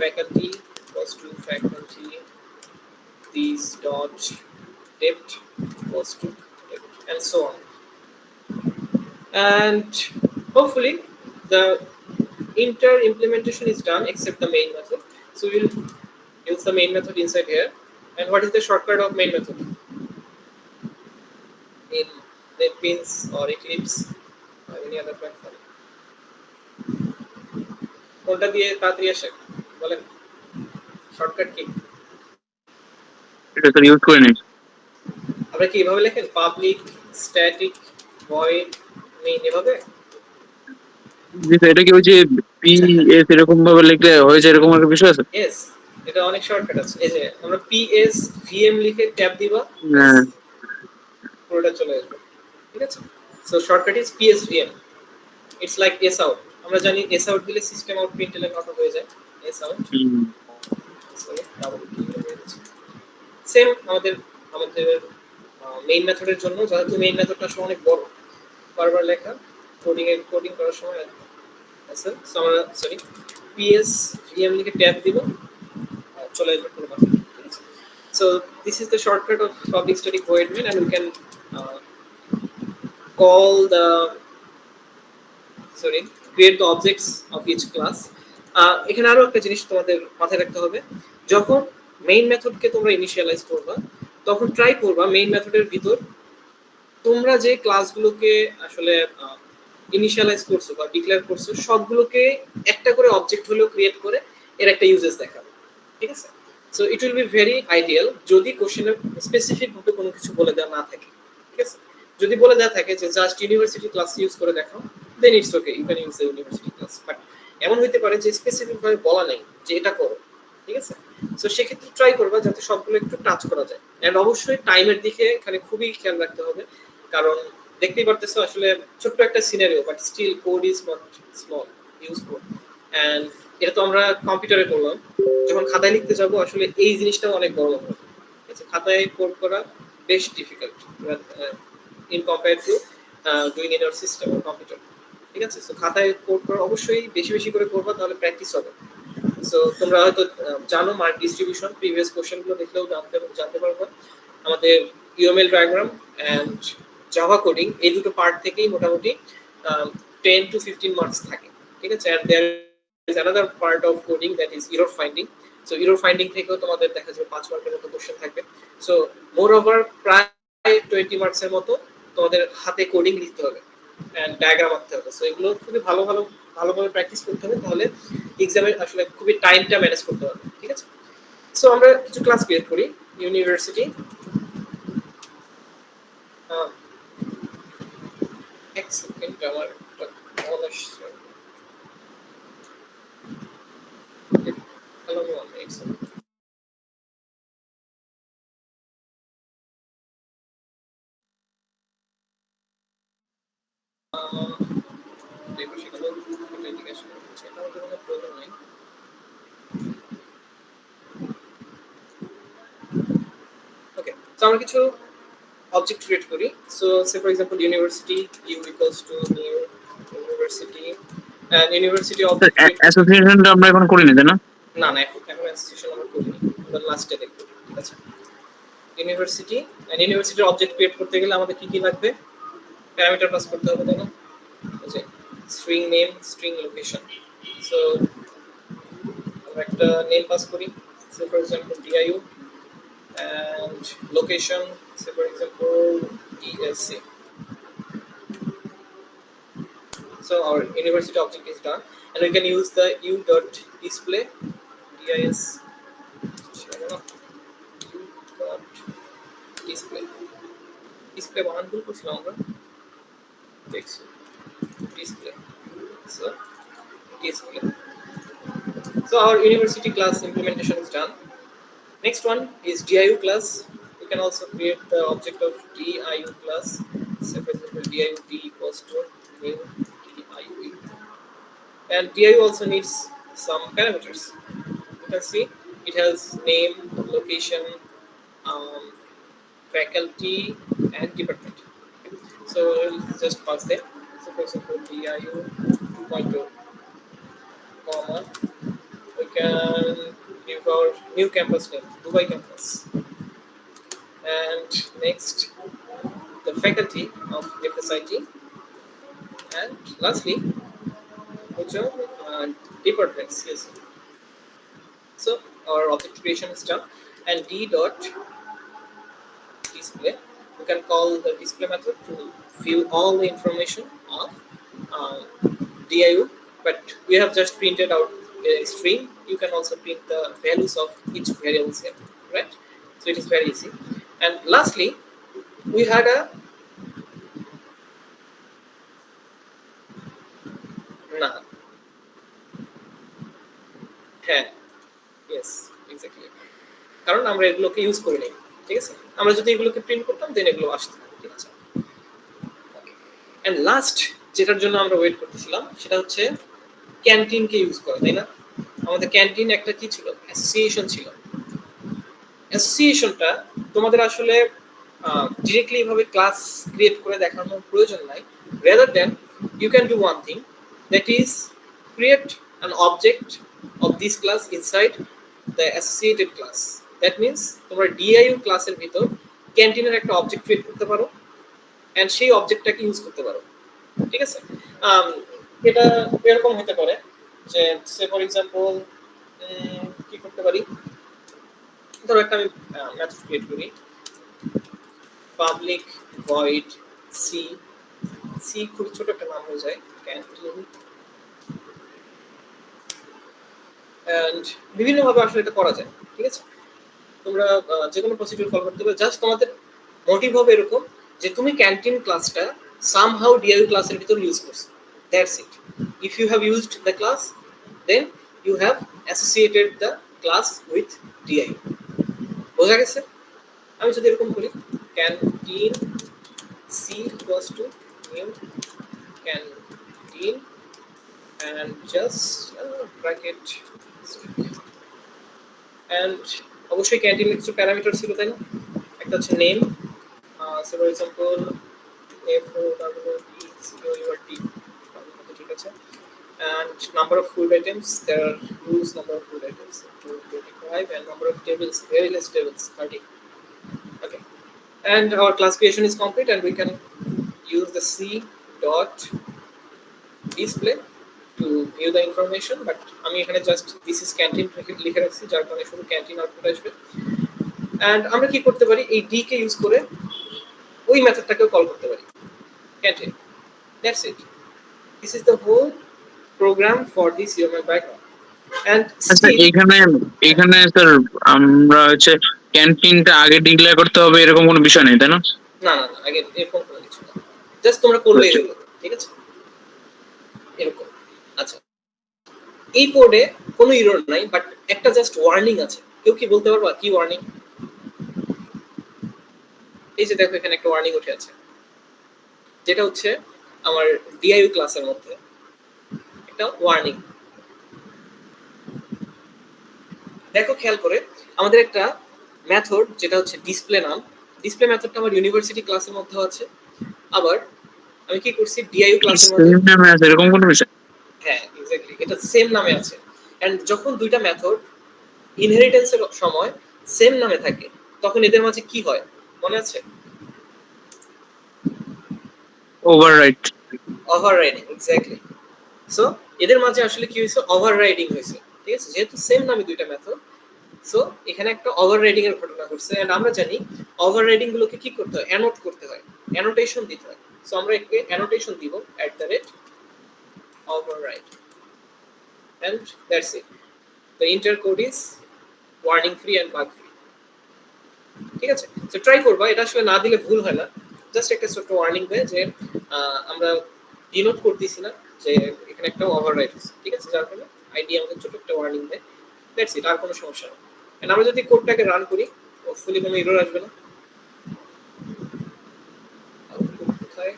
faculty equals to faculty, these dot depth equals to depth, and so on. And hopefully the entire implementation is done except the main method. So we'll use the main method inside here. And what is the shortcut of main method in NetBeans or Eclipse or any other platform? কোনটা দিয়ে তাড়াতাড়ি আসে বলেন? Shortcut key? এটা তো use করি নাই। আমরা কি এভাবে লেখেন? পাবলিক স্ট্যাটিক ভয়েড মেইন এভাবে? জি স্যার, এটা কি ওই যে PS এরকম ভাবে লিখলে হয়ে যায় এরকম একটা বিষয় আছে? ইয়েস, এটা অনেক শর্টকাট আছে। এই যে আমরা PS VM লিখে ট্যাব দিবা, হ্যাঁ। পুরোটা চলে আসবে। ঠিক আছে? So shortcut is PS VM। It's like S out. আমরা জানি এস আউট দিলে সিস্টেম আউট প্রিন্টএলএন অটো হয়ে যায়। এস আউট, হুম। সরি ডাবল ক্লিক হয়ে যাচ্ছে। সেম আমাদের আমাদের মেইন মেথডের জন্য, যেহেতু মেইন মেথডটা আসলে অনেক বড়, বারবার লেখা, কোডিং করার সময় আছে। সো আমরা সরি PS VM লিখে ট্যাব দিব, চলে আসবে পুরো মেথড। ঠিক আছে? So this is the shortcut of public static void main, and we can call the create the objects of each class. এখানে আরো একটা জিনিস তোমাদের মাথায় রাখতে হবে, যখন মেইন মেথডকে তোমরা ইনিশিয়ালাইজ করবা তখন ট্রাই করবা মেইন মেথডের ভিতর তোমরা যে ক্লাসগুলোকে আসলে ইনিশিয়ালাইজ করছো বা ডিক্লেয়ার করছো সবগুলোকে একটা করে অবজেক্ট হলেও ক্রিয়েট করে এর একটা ইউজেস দেখাবে। ঠিক আছে? So it will be very ideal যদি কোশ্চেনে স্পেসিফিক ভাবে কোনো কিছু বলে দেওয়া না থাকে। ঠিক আছে? যদি বলে দেওয়া থাকে যে জাস্ট ইউনিভার্সিটি ক্লাস ইউজ করে দেখাও, then it's okay, you can use the university class. But এমন হইতে পারে যে স্পেসিফিক ভাবে বলা নাই যে এটা করো। ঠিক আছে? সো সেক্ষেত্রে ট্রাই করবা যাতে সবগুলো একটু টাচ করা যায়। এন্ড অবশ্যই টাইমের দিকে এখানে খুবই খেয়াল রাখতে হবে, কারণ দেখতেই পারতেছো আসলে ছোট্ট একটা scenario, but still code is not small, use code. And এটা তো আমরা কম্পিউটারে করলাম, যখন খাতায় লিখতে যাব আসলে এই জিনিসটাও অনেক বড় হবে। ঠিক আছে? খাতায় কোড করা বেশ difficult in compare to doing in your system or computer. ঠিক আছে? সো খাতায় কোড করা অবশ্যই বেশি বেশি করে করবা, তাহলে প্র্যাকটিস হবে। সো তোমরা হয়তো জানো মার্ক ডিস্ট্রিবিউশন, প্রিভিয়াস কোশ্চেনগুলো দেখলেও জানতে পারবে। আমাদের UML diagram and Java coding এই দুটো পার্ট থেকেই মোটামুটি 10 to 15 মার্কস থাকে। ঠিক আছে? And there is another part of coding that is error finding. So error finding থেকেও তোমাদের দেখা যাবে 5 মার্কের মতো কোশ্চেন থাকবে। সো মোর ওভার প্রায় 20 মার্কসের মতো তোমাদের হাতে কোডিং লিখতে হবে এন্ড ডায়াগ্রাম আঁকতে হবে। সো এগুলো খুবই ভালোভাবে প্র্যাকটিস করতে হবে, তাহলে এক্সামে আসলে খুবই টাইমটা ম্যানেজ করতে পারবে। ঠিক আছে? সো আমরা কিছু ক্লাস ক্রিয়েট করি। ইউনিভার্সিটি এক সেকেন্ড, আমার একটা কল আসছে। হ্যালো ওয়ান এক সেকেন্ড। ওকে, তো আমরা কিছু object create করি। So say for example university u equals to new university, and university object create অ্যাসোসিয়েশনটা আমরা এখন করিনি তাই না? না এখন অ্যাসোসিয়েশন আমরা করিনি, আমরা লাস্টে দেখব। ঠিক আছে? ইউনিভার্সিটি এন্ড ইউনিভার্সিটির অবজেক্ট ক্রিয়েট করতে গেলে আমাদের কি কি লাগবে? প্যারামিটার পাস করতে হবে, তাই না? যে string name, string location. So আমরা একটা নেম পাস করি, say for example diu, and location, say for example DSC. So our university object is done, and we can use the u.display dis display display বানান ভুল করছিলাম আমরা, দেখছি display. So display. So our university class implementation is done. Next one is diu class. We can also create the object of diu class. So for example diu d equals to new diu, and diu also needs some parameters. You can see it has name, location, faculty, and department. So we'll just pass them. So for example diu 2.2 comma, we can give our new campus name, Dubai campus. And next, the faculty of FSIT. And lastly, which are departments. Yes. So our object creation is done. And d dot display, we can call the display method to view all the information of diu, but we have just printed out string, you can also print the values of each variables here, right? So it is very easy. And lastly, we had a না হ্যাঁ yes exactly, কারণ আমরা এগুলোকে use করি নাই, ঠিক আছে? আমরা যদি এগুলোকে প্রিন্ট করতাম দেন এগুলো আসতো, ঠিক আছে? এন্ড লাস্ট যেটার জন্য আমরা ওয়েট করতেছিলাম সেটা হচ্ছে ক্যান্টিনকে ইউজ করা, তাই না? আমাদের ক্যান্টিন একটা কি ছিল, অ্যাসোসিয়েশন ছিল। অ্যাসোসিয়েশনটা তোমাদের আসলে ডিরেক্টলি ভাবে ক্লাস ক্রিয়েট করে দেখানোর প্রয়োজন নাই, rather than you can do one thing, that is create an object of this class inside the associated class. That means তোমরা ডিআইইউ ক্লাসের ভিতর ক্যান্টিনের একটা অবজেক্ট ক্রিয়েট করতে পারো এন্ড সেই অবজেক্টটাকে ইউজ করতে পারো, ঠিক আছে? এটা এরকম হতে পারে যে সে ফর এক্সাম্পল কি করতে পারি, ধরো একটা আমি মেথড ক্রিয়েট করি, পাবলিক ভয়েড সি, সি খুব ছোট একটা নাম হয়ে যায়, ক্যান্টিন, এন্ড বিভিন্ন ভাবে আসলে এটা করা যায়, ঠিক আছে? তোমরা যে কোনো প্রসিডিউর ফলো করতে পারো, জাস্ট তোমাদের মোটিভ হবে এরকম যে তুমি ক্যান্টিন ক্লাসটা সামহাউ ডিআইইউ ক্লাসের ভিতর ইউজ করছো, that's it. If you have used the class then you have associated the class with DIU. বোঝা গেছে? আমি যদি এরকম করি canteen C equals to new canteen and just bracket and অবশ্যই ক্যান্টিনের কিছু প্যারামিটার ছিল, তাই না? একটা হচ্ছে name, so for example FOWDCOURT, ঠিক আছে? and number of food items, there are rules number of food items 25 and number of tables, very less tables 30. Okay, and our class creation is complete and we can use the C dot display to view the information, but আমি এখানে just this is canteen লিখে রাখছি যার কারণে শুধু canteen output আসবে। And আমরা কি করতে পারি, এই ডি কে ইউজ করে ওই মেথডটাকে কল করতে পারি, canteen, that's it. This is the whole program for this UML background. And এখানে এখানে স্যার আমরা হচ্ছে ক্যান্টিনটা আগে ডিক্লেয়ার করতে হবে এরকম কোনো বিষয় নেই, তাই না? না না না, আগে এরকম কোনো কিছু না, জাস্ট তোমরা করলেই হলো, ঠিক আছে? এরকম। আচ্ছা, এই কোডে কোনো এরর নাই, বাট একটা জাস্ট ওয়ার্নিং আছে। কেউ কি বলতে পারবা কি ওয়ার্নিং? এই যে দেখো এখানে একটা ওয়ার্নিং উঠে আছে, যেটা হচ্ছে আমার ডিআইইউ ক্লাসের মধ্যে একটা ওয়ার্নিং। দেখো খেয়াল করে, আমাদের একটা মেথড যেটা হচ্ছে ডিসপ্লে নাম, ডিসপ্লে মেথডটা আমার ইউনিভার্সিটি ক্লাসের মধ্যে আছে, আবার আমি কি করছি ডিআইইউ ক্লাসের মধ্যে সেম নামে আছে এরকম কোনো বিষয়? হ্যাঁ এক্স্যাক্টলি, এটা সেম নামে আছে। এন্ড যখন দুইটা মেথড ইনহেরিটেন্সের সময় সেম নামে থাকে তখন এদের মাঝে কি হয় মনে আছে? ওভাররাইট। Overriding, exactly. সো এদের মাঝে আসলে কি হয়েছে, ওভাররাইডিং হয়েছে, ঠিক আছে? যেহেতু সেম নামে দুইটা মেথড, সো এখানে একটা ওভাররাইডিং এর ঘটনা ঘটছে। এন্ড আমরা জানি ওভাররাইডিং গুলোকে কি করতে হয়, অ্যানোট করতে হয়, অ্যানোটেশন দিতে হয়। সো আমরা একে অ্যানোটেশন দিব @override and that's it. The entire code is warning free and bug free, ঠিক আছে? সো ট্রাই করবা, এটা আসলে না দিলে ভুল হয় না, জাস্ট একটা ছোট ওয়ার্নিং দেয় যে আমরা ডিনোট করতেছি না যে এখানে একটা ওভাররাইড হচ্ছে, ঠিক আছে? যার কারণে আইডি আমাদের ছোট একটা ওয়ার্নিং দেয়, দ্যাটস ইট, আর কোনো সমস্যা নেই। এন্ড আমরা যদি কোডটাকে রান করি হোপফুলি কোনো এরর আসবে না। আউটপুট কোথায়?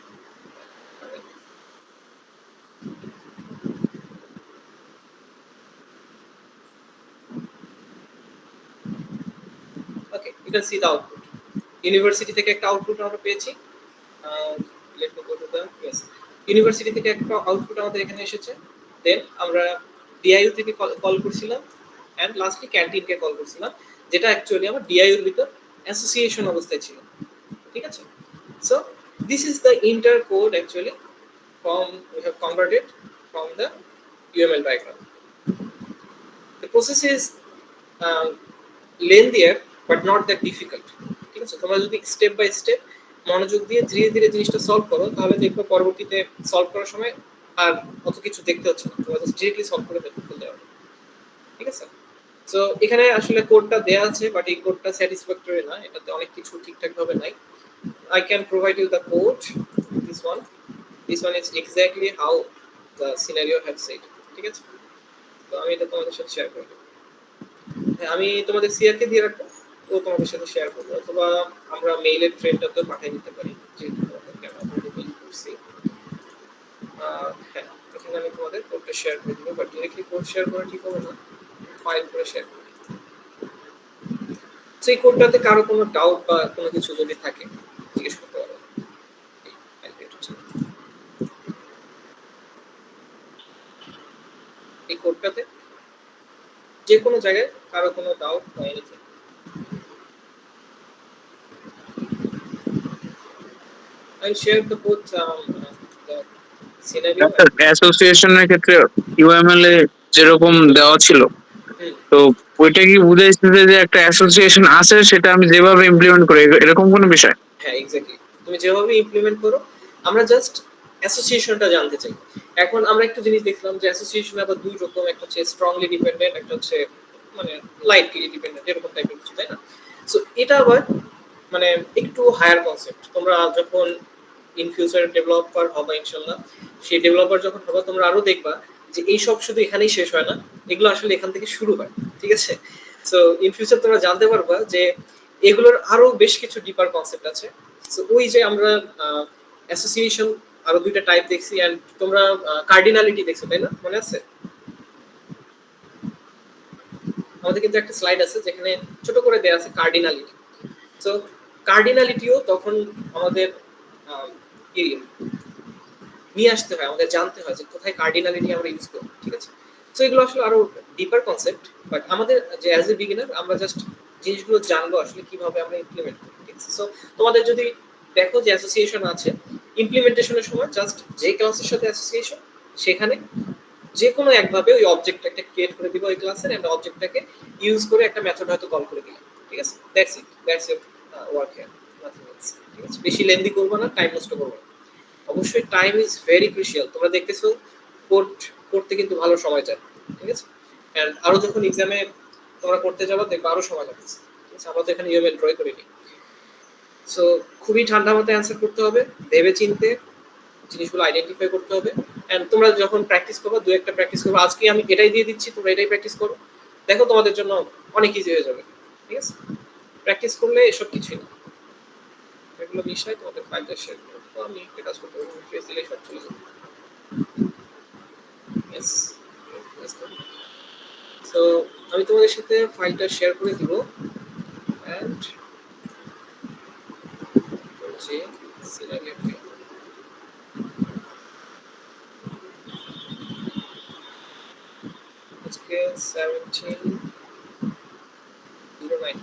ওকে, you can see the output. University থেকে একটা আউটপুট আমরা পেয়েছি। Let me go to the yes, university থেকে একটা আউটপুট আমাদের এখানে এসেছে। দেন আমরা ডিআইইউ থেকে কল করছিলাম এন্ড লাস্টলি ক্যান্টিনকে কল করছিলাম, যেটা অ্যাকচুয়ালি আমার ডিআইইউর ভিতর অ্যাসোসিয়েশন অবস্থায় ছিল, ঠিক আছে? So this is the inter code actually from we have converted from the UML diagram. The process is lengthier but not that difficult, ঠিক আছে? তোমরা যদি স্টেপ বাই স্টেপ মনোযোগ দিয়ে ধীরে ধীরে জিনিসটা সলভ করো তাহলে দেখবে পরবর্তীতে সলভ করার সময় আর অত কিছু দেখতে হচ্ছে না, তোমরা জাস্ট ডিরেক্টলি সলভ করে ফেলতে পারবে। ঠিক আছে। সো এখানে আসলে কোডটা দেয়া আছে, বাট এই কোডটা স্যাটিসফ্যাক্টরি না, এটাতে অনেক কিছু ঠিকঠাক ভাবে নাই। I can provide you the code. This one, this one is exactly how the scenario have said. ঠিক আছে, তো আমি এটা তোমাদের সাথে শেয়ার করব। হ্যাঁ, আমি তোমাদের সিআরকে দিয়ে রাখবো, ও তোমাদের সাথে শেয়ার করবো, অথবা আমরা মেইলের থ্রেডটাতে পাঠিয়ে দিতে পারি, যেহেতু তোমাদেরকে আমরা অলরেডি মেইল করছি। হ্যাঁ, এখানে আমি তোমাদের কোডটা শেয়ার করে দিব, বাট ডিরেক্টলি কোড শেয়ার করা ঠিক হবে না, ফাইল করে শেয়ার করব। সেই কোডটাতে কারো কোনো ডাউট বা কোনো কিছু যদি থাকে জিজ্ঞেস করতে পারো। এই কোডটাতে যে কোনো জায়গায় কারো কোনো ডাউট বা anything. I share the code the scenario. অ্যাসোসিয়েশনের ক্ষেত্রে ইউএমএল এ যেরকম দেওয়া ছিল, তো ওইটা কি বুঝাইছে যে একটা অ্যাসোসিয়েশন আছে, সেটা আমি যেভাবে ইমপ্লিমেন্ট করি এরকম কোনো বিষয়? হ্যাঁ, এক্স্যাক্টলি, তুমি যেভাবে ইমপ্লিমেন্ট করো, আমরা জাস্ট অ্যাসোসিয়েশনটা জানতে চাই। এখন আমরা একটা জিনিস দেখলাম যে অ্যাসোসিয়েশন আবার দুই রকম, একটা হচ্ছে স্ট্রংলি ডিপেন্ডেন্ট, একটা হচ্ছে মানে লাইটলি ডিপেন্ডেন্ট, এরকম টাইপের কিছু, তাই না? সো এটা আবার মানে একটু হায়ার কনসেপ্ট। তোমরা যখন ইন ফিউচার ডেভেলপার হবে ইনশাল্লাহ, সেই ডেভেলপার যখন হবে তোমরা আরো দেখবা যে এই সব শুধু এখানেই শেষ হয় না, এগুলো আসলে এখান থেকে শুরু হয়, ঠিক আছে? সো ইন ফিউচার তোমরা জানতে পারবা যে এগুলোর আরো বেশ কিছু ডিপার কনসেপ্ট আছে। সো ওই যে আমরা অ্যাসোসিয়েশন আরো দুইটা টাইপ দেখছি, এন্ড তোমরা কার্ডিনালিটি দেখছো, তাই না? মনে আছে আমাদের কিন্তু একটা স্লাইড আছে যেখানে ছোট করে দেয়া আছে কার্ডিনালিটি। সো কার্ডিনালিটিও তখন আমাদের নিয়ে আসতে হয়, আমাদের জানতে হয় যে কোথায় কার্ডিনালিটি আমরা ইউজ করব, ঠিক আছে? সো এগুলো আসলে আরো ডিপার কনসেপ্ট, বাট আমাদের যে অ্যাজ এ বিগিনার আমরা জাস্ট জিনিসগুলো জানবো আসলে কিভাবে আমরা ইমপ্লিমেন্ট করি, ঠিক আছে? সো তোমাদের যদি দেখো যে অ্যাসোসিয়েশন আছে, ইমপ্লিমেন্টেশনের সময় জাস্ট যে ক্লাসের সাথে অ্যাসোসিয়েশন, সেখানে যে কোনো একভাবে ওই অবজেক্টটাকে ক্রিয়েট করে দিব ওই ক্লাসের, এন্ড অবজেক্টটাকে ইউজ করে একটা মেথড হয়তো কল করে দিলাম, ঠিক আছে? That's it, that's your work here, nothing else, ঠিক আছে? বেশি লেন্দি করবো না, টাইম নষ্ট করবো না। অবশ্যই টাইম ইজ ভেরি ক্রুশিয়াল। তোমরা দেখতেছো কোড করতে কিন্তু ভালো সময় যায়, ঠিক আছে? এন্ড আরো যখন এক্সামে তোমরা করতে যাবে দেখবে আরো সময় লাগছে, ঠিক আছে? আমরা তো এখানে ইউএমএল ড্রয় করিনি। সো খুবই ঠান্ডা মাথায় অ্যান্সার করতে হবে, ভেবে চিন্তে জিনিসগুলো আইডেন্টিফাই করতে হবে। এন্ড তোমরা যখন প্র্যাকটিস করবে, দু একটা প্র্যাকটিস করবে, আজকে আমি এটাই দিয়ে দিচ্ছি, তোমরা এটাই প্র্যাকটিস করো, দেখো তোমাদের জন্য অনেক ইজি হয়ে যাবে, ঠিক আছে? প্র্যাকটিস করলে এসব কিছুই না। এগুলো বিষয় তোমাদের ফাইলটা শেয়ার করো, তো আমি একটা কাজ করতে পারবো, ফেস দিলে সব চলে যাবে। ইয়েস, সো আমি তোমাদের সাথে ফাইলটা শেয়ার করে দিব, এন্ড যে সিনারিওতে আজকে 17/09/24।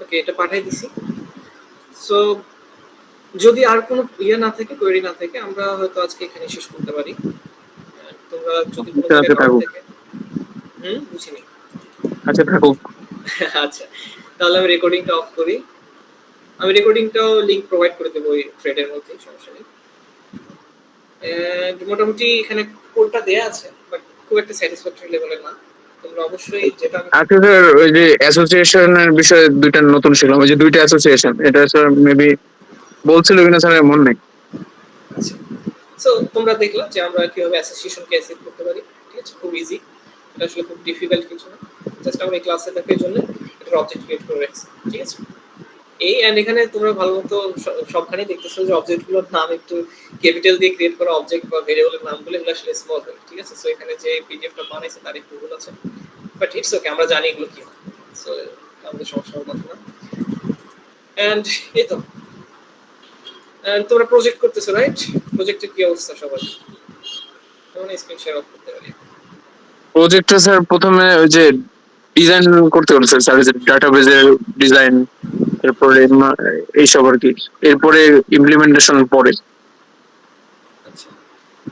ওকে, এটা পাঠিয়ে দিছি। সো যদি আর কোনো ইয়ে না থাকে, কোয়েরি না থাকে, আমরা হয়তো আজকে এখানে শেষ করতে পারি। তোমরা যদি কোনো আচ্ছা জায়গায় ডাউট থাকুক, থাকে, বুঝিনি। আচ্ছা থাকুক। আচ্ছা, তাহলে আমি রেকর্ডিংটা অফ করি। আমি রেকর্ডিংটাও লিংক প্রোভাইড করে দেবো ওই থ্রেডের মধ্যে, সমস্যা নেই। মোটামুটি এখানে কোডটা দেয়া আছে, বাট খুব একটা স্যাটিসফ্যাক্টরি লেভেলের না। তোমরা অবশ্যই যেটা আমি আচ্ছা স্যার, ওই যে অ্যাসোসিয়েশনের বিষয়ে দুইটা নতুন শিখলাম, ওই যে দুইটা অ্যাসোসিয়েশন, এটা স্যার মেবি বলছিল কিনা স্যার মনে নেই। আচ্ছা, সো তোমরা দেখলা যে আমরা কিভাবে অ্যাসোসিয়েশনকে অ্যাসিভ করতে পারি, ঠিক আছে? খুব ইজি, এটা আসলে খুব ডিফিকাল্ট কিছু না। জাস্ট আমরা এই ক্লাসে দেখার জন্য একটা অবজেক্ট ক্রিয়েট করে রাখছি, ঠিক আছে? এই এন্ড এখানে তোমরা ভালো মতো সবখানে দেখতেছো যে অবজেক্টগুলোর নাম একটু ক্যাপিটাল দিয়ে ক্রিয়েট করা অবজেক্ট বা ভেরিয়েবলের নামগুলো এগুলো আসলে স্মল হয়, ঠিক আছে? সো এখানে যে পিডিএফটা বানাইছে তার একটু ভুল আছে, বাট ইটস ওকে, আমরা জানি এগুলো কি হয়। সো আমাদের সমস্যা হওয়ার কথা না। এন্ড এই তো, তোমরা প্রজেক্ট করতেছো, রাইট? প্রজেক্টের কি অবস্থা সবার? কেমন স্ক্রিন শেয়ার অফ করতে পারি? প্রজেক্টটা স্যার প্রথমে ওই যে ডিজাইন করতে বলছে স্যার, যে ডাটাবেজের ডিজাইন, এরপরে এইসব আর কি, এরপরে ইমপ্লিমেন্টেশন পরে। আচ্ছা,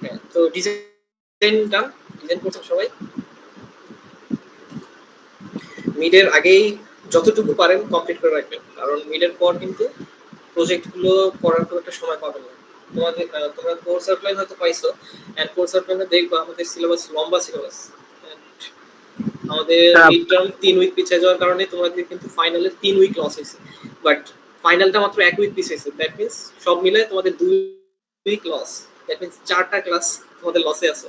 হ্যাঁ, তো ডিজাইন ডান, ডিজাইন করছেন সবাই? মিডের আগেই যতটুকু পারেন কমপ্লিট করে রাখবেন, কারণ মিডের পর কিন্তু প্রজেক্টগুলো করার খুব একটা সময় পাবে না। তোমরা কোর্স আউটলাইন হয়তো পাইছো, এন্ড কোর্স আউটলাইনে দেখবা আমাদের সিলেবাস লম্বা সিলেবাস। আমাদের মিড টার্ম 3 উইক পিছিয়ে যাওয়ার কারণে তোমাদের কিন্তু ফাইনালের 3 উইক লস হয়েছে, বাট ফাইনালটা মাত্র 1 উইক পিছিয়ে হয়েছে। দ্যাট মিন্স সব মিলে তোমাদের 2 উইক লস। দ্যাট মিন্স 4টা ক্লাস তোমাদের লসে আছে।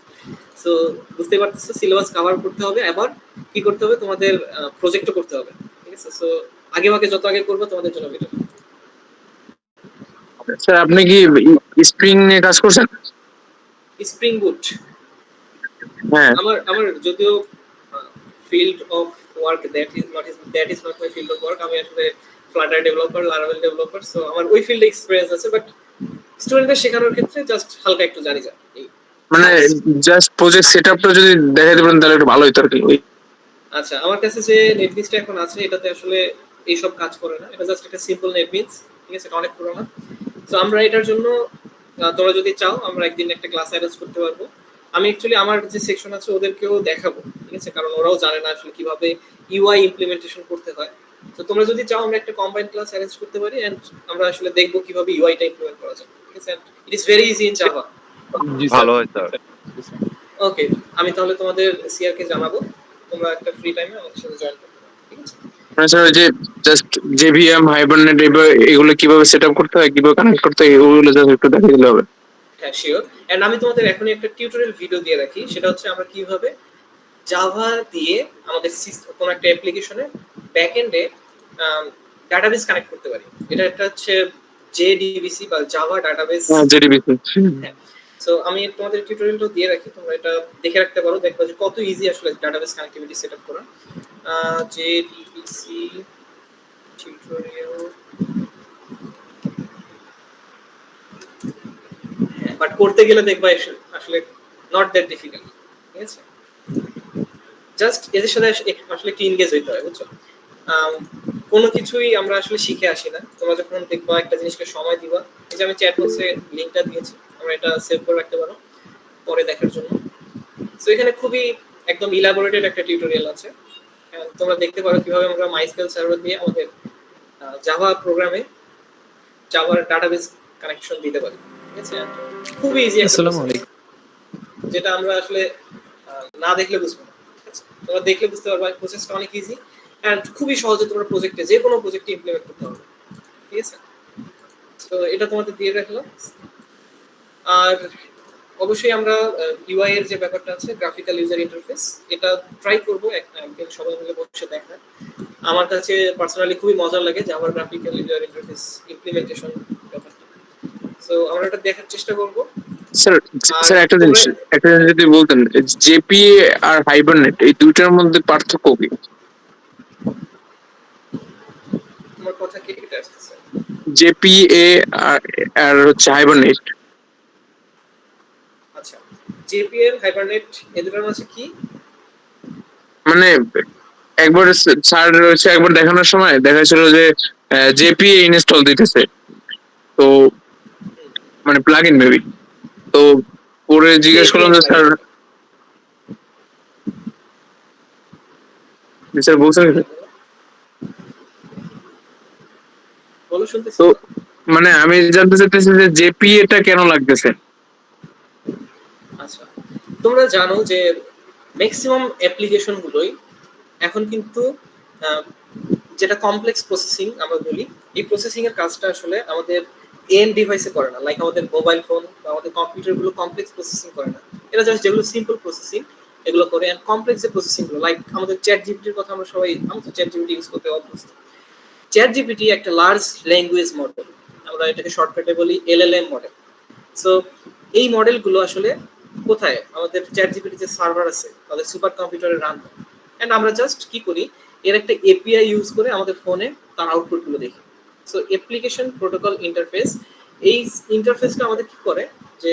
সো বুঝতে পারতেছো, সিলেবাস কভার করতে হবে, আবার কি করতে হবে, তোমাদের প্রজেক্টও করতে হবে। ঠিক আছে, সো আগে ভাগে যত আগে করবে তোমাদের জন্য বেটার। স্যার আপনি কি স্প্রিং নিয়ে কাজ করছেন? স্প্রিং বুট হ্যাঁ, আমার যদিও field of work that is not my field of work. আমি আসলে Flutter developer, Laravel developer, so আমার ওই ফিল্ডে এক্সপেরিয়েন্স আছে, বাট স্টুডেন্টদের শেখানোর ক্ষেত্রে জাস্ট হালকা একটু জানি যা এই। মানে জাস্ট প্রজেক্ট সেটআপটা যদি দেখাতে পারেন তাহলে একটু ভালো হতো আর কি। আচ্ছা, আমার কাছে যে নেটবিনসটা এখন আছে এটাতে আসলে এইসব কাজ করে না, এটা জাস্ট একটা সিম্পল নেটবিনস। ঠিক আছে, এটা অনেক পুরোনো। তো আমরা এটার জন্য তোমরা যদি চাও আমরা একদিন একটা ক্লাস অ্যারেঞ্জ করতে পারবো। আমি অ্যাকচুয়ালি আমার যে সেকশন আছে ওদেরকেও দেখাবো, ঠিক আছে, কারণ ওরাও জানে না আসলে কিভাবে ইউআই ইমপ্লিমেন্টেশন করতে হয়। তো তোমরা যদি চাও আমরা একটা কম্বাইন্ড ক্লাস অ্যারেঞ্জ করতে পারি, এন্ড আমরা আসলে দেখবো কিভাবে ইউআইটা ইমপ্লিমেন্ট করা যায়। ঠিক আছে, it is very easy in Java. ভালো হয় স্যার। ওকে, আমি তাহলে তোমাদের সিআর কে জানাবো, তোমরা একটা ফ্রি টাইমে আমাদের সাথে জয়েন করতে পারো। ঠিক আছে, মানে স্যার ওই যে জাস্ট জেভিএম হাইবারনেট এগুলো কিভাবে সেটআপ করতে হয়, কিভাবে কানেক্ট করতে হয়, ওগুলো জাস্ট একটু দেখিয়ে দিলে হবে। হ্যাঁ শিওর। এন্ড আমি তোমাদের এখনই একটা টিউটোরিয়াল ভিডিও দিয়ে রাখি, সেটা হচ্ছে আমরা কিভাবে জাভা দিয়ে আমাদের কোনো একটা অ্যাপ্লিকেশনে ব্যাকএন্ডে ডাটাবেস কানেক্ট করতে পারি। এটা একটা হচ্ছে জেডিবিসি বা জাভা ডাটাবেস। জেডিবিসি। হ্যাঁ, সো আমি তোমাদের টিউটোরিয়ালটা দিয়ে রাখি, তোমরা এটা দেখে রাখতে পারো, দেখবা যে কত ইজি আসলে ডাটাবেস কানেক্টিভিটি সেটআপ করা। জেডিবিসি টিউটোরিয়াল, বাট করতে গেলে দেখবা আসলে নট দ্যাট ডিফিকাল্ট। ঠিক আছে, জাস্ট এদের সাথে আসলে একটু ইনগেজ হইতে হয়, বুঝছো। কোনো কিছুই আমরা আসলে শিখে আসি না। তোমরা যখন দেখবা একটা জিনিসকে সময় দিবা, এই যে আমি চ্যাট বক্সে লিংকটা দিয়েছি, তোমরা এটা সেভ করে রাখতে পারো পরে দেখার জন্য। সো এখানে খুবই একদম ইলাবোরেটেড একটা টিউটোরিয়াল আছে, তোমরা দেখতে পারো কিভাবে আমরা মাইস্কেল সার্ভার দিয়ে আমাদের জাভা প্রোগ্রামে জাভার ডাটাবেস কানেকশন দিতে পারি। ঠিক আছে, খুবই ইজি একটা process, যেটা আমরা আসলে না দেখলে বুঝবো না। তোমরা দেখলে বুঝতে পারবা প্রসেসটা অনেক ইজি, এন্ড খুবই সহজে তোমরা প্রজেক্টে যে কোনো প্রজেক্টে ইমপ্লিমেন্ট করতে পারবে। ঠিক আছে, তো এটা তোমাদের দিয়ে রাখলাম। আর অবশ্যই আমরা ইউআই এর যে ব্যাপারটা আছে, গ্রাফিক্যাল ইউজার ইন্টারফেস, এটা ট্রাই করব একদিন সবাই মিলে বসে দেখা। আমার কাছে পার্সোনালি খুবই মজা লাগে যে আমার গ্রাফিক্যাল ইউজার ইন্টারফেস ইমপ্লিমেন্টেশন ব্যাপারটা। সো আমরা এটা দেখার চেষ্টা করব। স্যার স্যার একটা জিনিস যদি বলতেন, জেপিএ আর হাইবারনেট এই দুইটার মধ্যে পার্থক্য কি? তোমার কথা কেটে আসছে। জেপিএ আর হচ্ছে হাইবারনেট। আচ্ছা, জেপিএল হাইবারনেট এদের মাঝে কি মানে একবার স্যার হচ্ছে একবার দেখানোর সময় দেখাচ্ছিল যে জেপিএ ইনস্টল দিতেছে, তো মানে প্লাগইন মেবি, তো পরে জিজ্ঞেস করলাম যে স্যার স্যার বলছেন বলো, শুনতেছি। তো মানে আমি জানতে চাইতেছি যে জেপিএ টা কেন লাগতেছে। আচ্ছা, তোমরা জানো যে ম্যাক্সিমাম অ্যাপ্লিকেশন গুলোই এখন কিন্তু যেটা কমপ্লেক্স প্রসেসিং আমরা বলি, এই প্রসেসিং এর কাজটা আসলে আমাদের এন্ড ডিভাইসে করে না। লাইক আমাদের মোবাইল ফোন বা আমাদের কম্পিউটার গুলো কমপ্লেক্স প্রসেসিং করে না, এটা জাস্ট যেগুলো সিম্পল প্রসেসিং এগুলো করে। এন্ড কমপ্লেক্স যে প্রসেসিং গুলো, লাইক আমাদের চ্যাট জিপিটির কথা আমরা সবাই, আমি তো চ্যাট জিপিটি ইউজ করতে অভ্যস্ত। চ্যাট জিপিটি একটা লার্জ ল্যাঙ্গুয়েজ মডেল, আমরা এটাকে শর্টকাটে বলি এলএলএম মডেল। সো এই মডেলগুলো আসলে কোথায়, আমাদের চ্যাট জিপিটি যে সার্ভার আছে তাদের সুপার কম্পিউটারে রান হয়। এন্ড আমরা জাস্ট কি করি, এর একটা এপিআই ইউজ করে আমাদের ফোনে তার আউটপুট গুলো দেখি। সো অ্যাপ্লিকেশন প্রোটোকল ইন্টারফেস, এই ইন্টারফেসটা আমাদের কি করে যে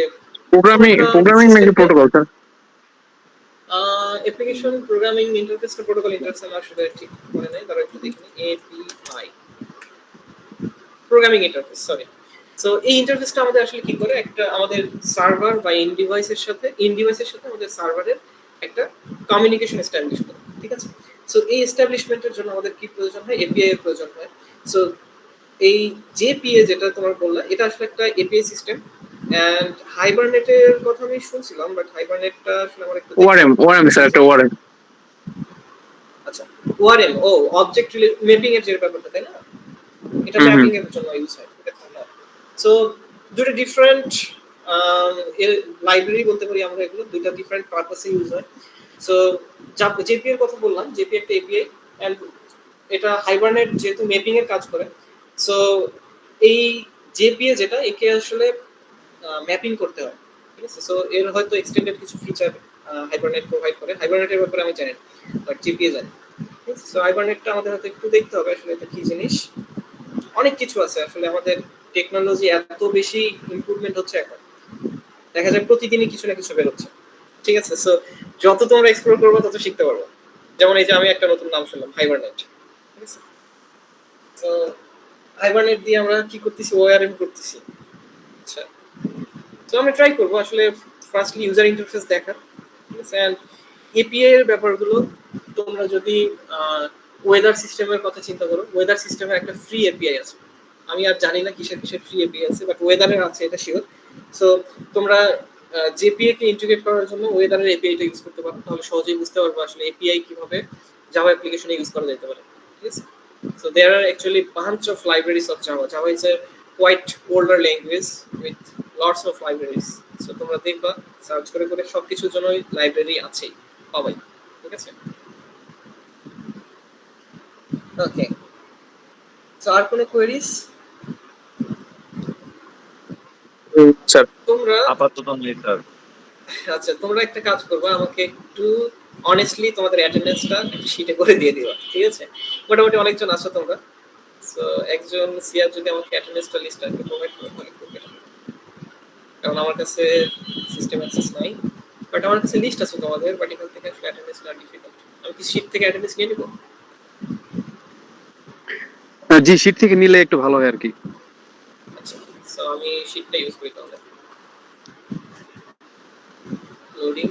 প্রোগ্রামিং নাকি প্রোটোকল স্যার? অ্যাপ্লিকেশন প্রোগ্রামিং ইন্টারফেসটা প্রোটোকল ইন্টারফেস আমার আসলে ঠিক মনে নেই, তারা একটু দেখি। API programming interface, sorry. So এই ইন্টারফেসটা আমাদের আসলে কি করে, একটা আমাদের সার্ভার বা ইন ডিভাইসের সাথে আমাদের সার্ভারের একটা কমিউনিকেশন এস্টাবলিশ করে। ঠিক আছে, সো এই এস্টাবলিশমেন্টের জন্য আমাদের কি প্রয়োজন হয়, এপিআই এর প্রয়োজন হয়। সো এই জেপিএ যেটা তোমার বললা এটা আসলে একটা এপিআই সিস্টেম এন্ড হাইবারনেটের কথা আমি শুনছিলাম বাট হাইবারনেটটা আসলে আমার একটু ওআরএম স্যার, একটা ওআরএম। আচ্ছা ওআরএম ও অবজেক্ট ম্যাপিং এর যে ব্যাপারটা তাই না, এটা হুম, হুম। ম্যাপিং এর জন্য ইউজ হয়। সো দুটো ডিফারেন্ট লাইব্রেরি বলতে পারি আমরা, এগুলো দুইটা ডিফারেন্ট পারপাসে ইউজ হয়। সো জেপি এর কথা বললাম, জেপি একটা এপিআই এন্ড এটা হাইবারনেট যেহেতু ম্যাপিং এর কাজ করে, সো এই জেপিএ যেটা একে আসলে ম্যাপিং করতে হয়, ঠিক আছে। সো এর হয়তো এক্সটেন্ডেড কিছু ফিচার হাইবারনেট প্রোভাইড করে, হাইবারনেটের ব্যাপারে আমি জানি না বাট জিপিএ জানি। সো হাইবারনেটটা আমাদের হয়তো একটু দেখতে হবে আসলে এটা কি জিনিস। অনেক কিছু আছে আসলে, আমাদের টেকনোলজি এত বেশি ইমপ্রুভমেন্ট হচ্ছে এখন, দেখা যায় প্রতিদিনই কিছু না কিছু বেরোচ্ছে, ঠিক আছে। সো যত তোমরা এক্সপ্লোর করবে তত শিখতে পারবো। যেমন এই যে আমি একটা নতুন নাম শুনলাম, হাইবারনেট, ঠিক আছে। তো হাইবারনেট দিয়ে আমরা কি করতেছি, ওআরএম করতেছি। আচ্ছা, তো আমরা ট্রাই করবো আসলে ফার্স্টলি ইউজার ইন্টারফেস দেখার, ঠিক আছে। এন্ড এপিআই এর ব্যাপারগুলো তোমরা যদি ওয়েদার সিস্টেমের কথা চিন্তা করো, ওয়েদার সিস্টেমের একটা ফ্রি এপিআই আছে, আমি আর জানি না কিসের কিসের ফ্রি এপিআই আছে বাট ওয়েদারের আছে এটা শিওর। সো তোমরা জেপিএ কে ইন্টিগ্রেট করার জন্য ওয়েদারের এপিআইটা ইউজ করতে পারো, তাহলে সহজেই বুঝতে পারবে আসলে এপিআই কিভাবে জাভা অ্যাপ্লিকেশনে ইউজ করা যেতে পারে, ঠিক আছে। So there are actually bunch of libraries of Java. Java is a quite older language with lots of libraries. So তোমরা দেখবা সার্চ করে করে সবকিছুর জন্য লাইব্রেরি আছে পাবাই, ঠিক আছে। ওকে, সো আর কোনো কোয়েরিজ? স্যার, তোমরা আপাতত নেই স্যার। আচ্ছা, তোমরা একটা কাজ করবা, আমাকে একটু অনেস্টলি তোমাদের অ্যাটেন্ডেন্সটা একটা শীটে করে দিয়ে দিবা, ঠিক আছে। মোটামুটি অনেকজন আছো তোমরা, সো একজন সিআর যদি আমাকে অ্যাটেন্ডেন্সটা লিস্টটা একটু প্রোভাইড করে তাহলে খুব better হয়। কারণ আমার কাছে সিস্টেম অ্যাক্সেস নাই, বাট আমার কাছে লিস্ট আছে তোমাদের, বাট এখান থেকে আসলে অ্যাটেন্ডেন্স নেওয়া ডিফিকাল্ট। আমি কি শীট থেকে অ্যাটেন্ডেন্স নিয়ে নিব? জি, শীট থেকে নিলে একটু ভালো হয় আর কি। আচ্ছা, সো আমি শীটটা ইউজ করি তাহলে। Loading,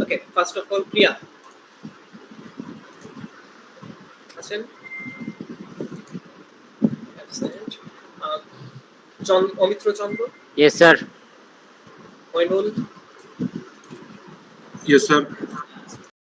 okay, first of all Priya আছেন? Absent. Amitra Chandra, Yes, sir. Moinul, yes sir.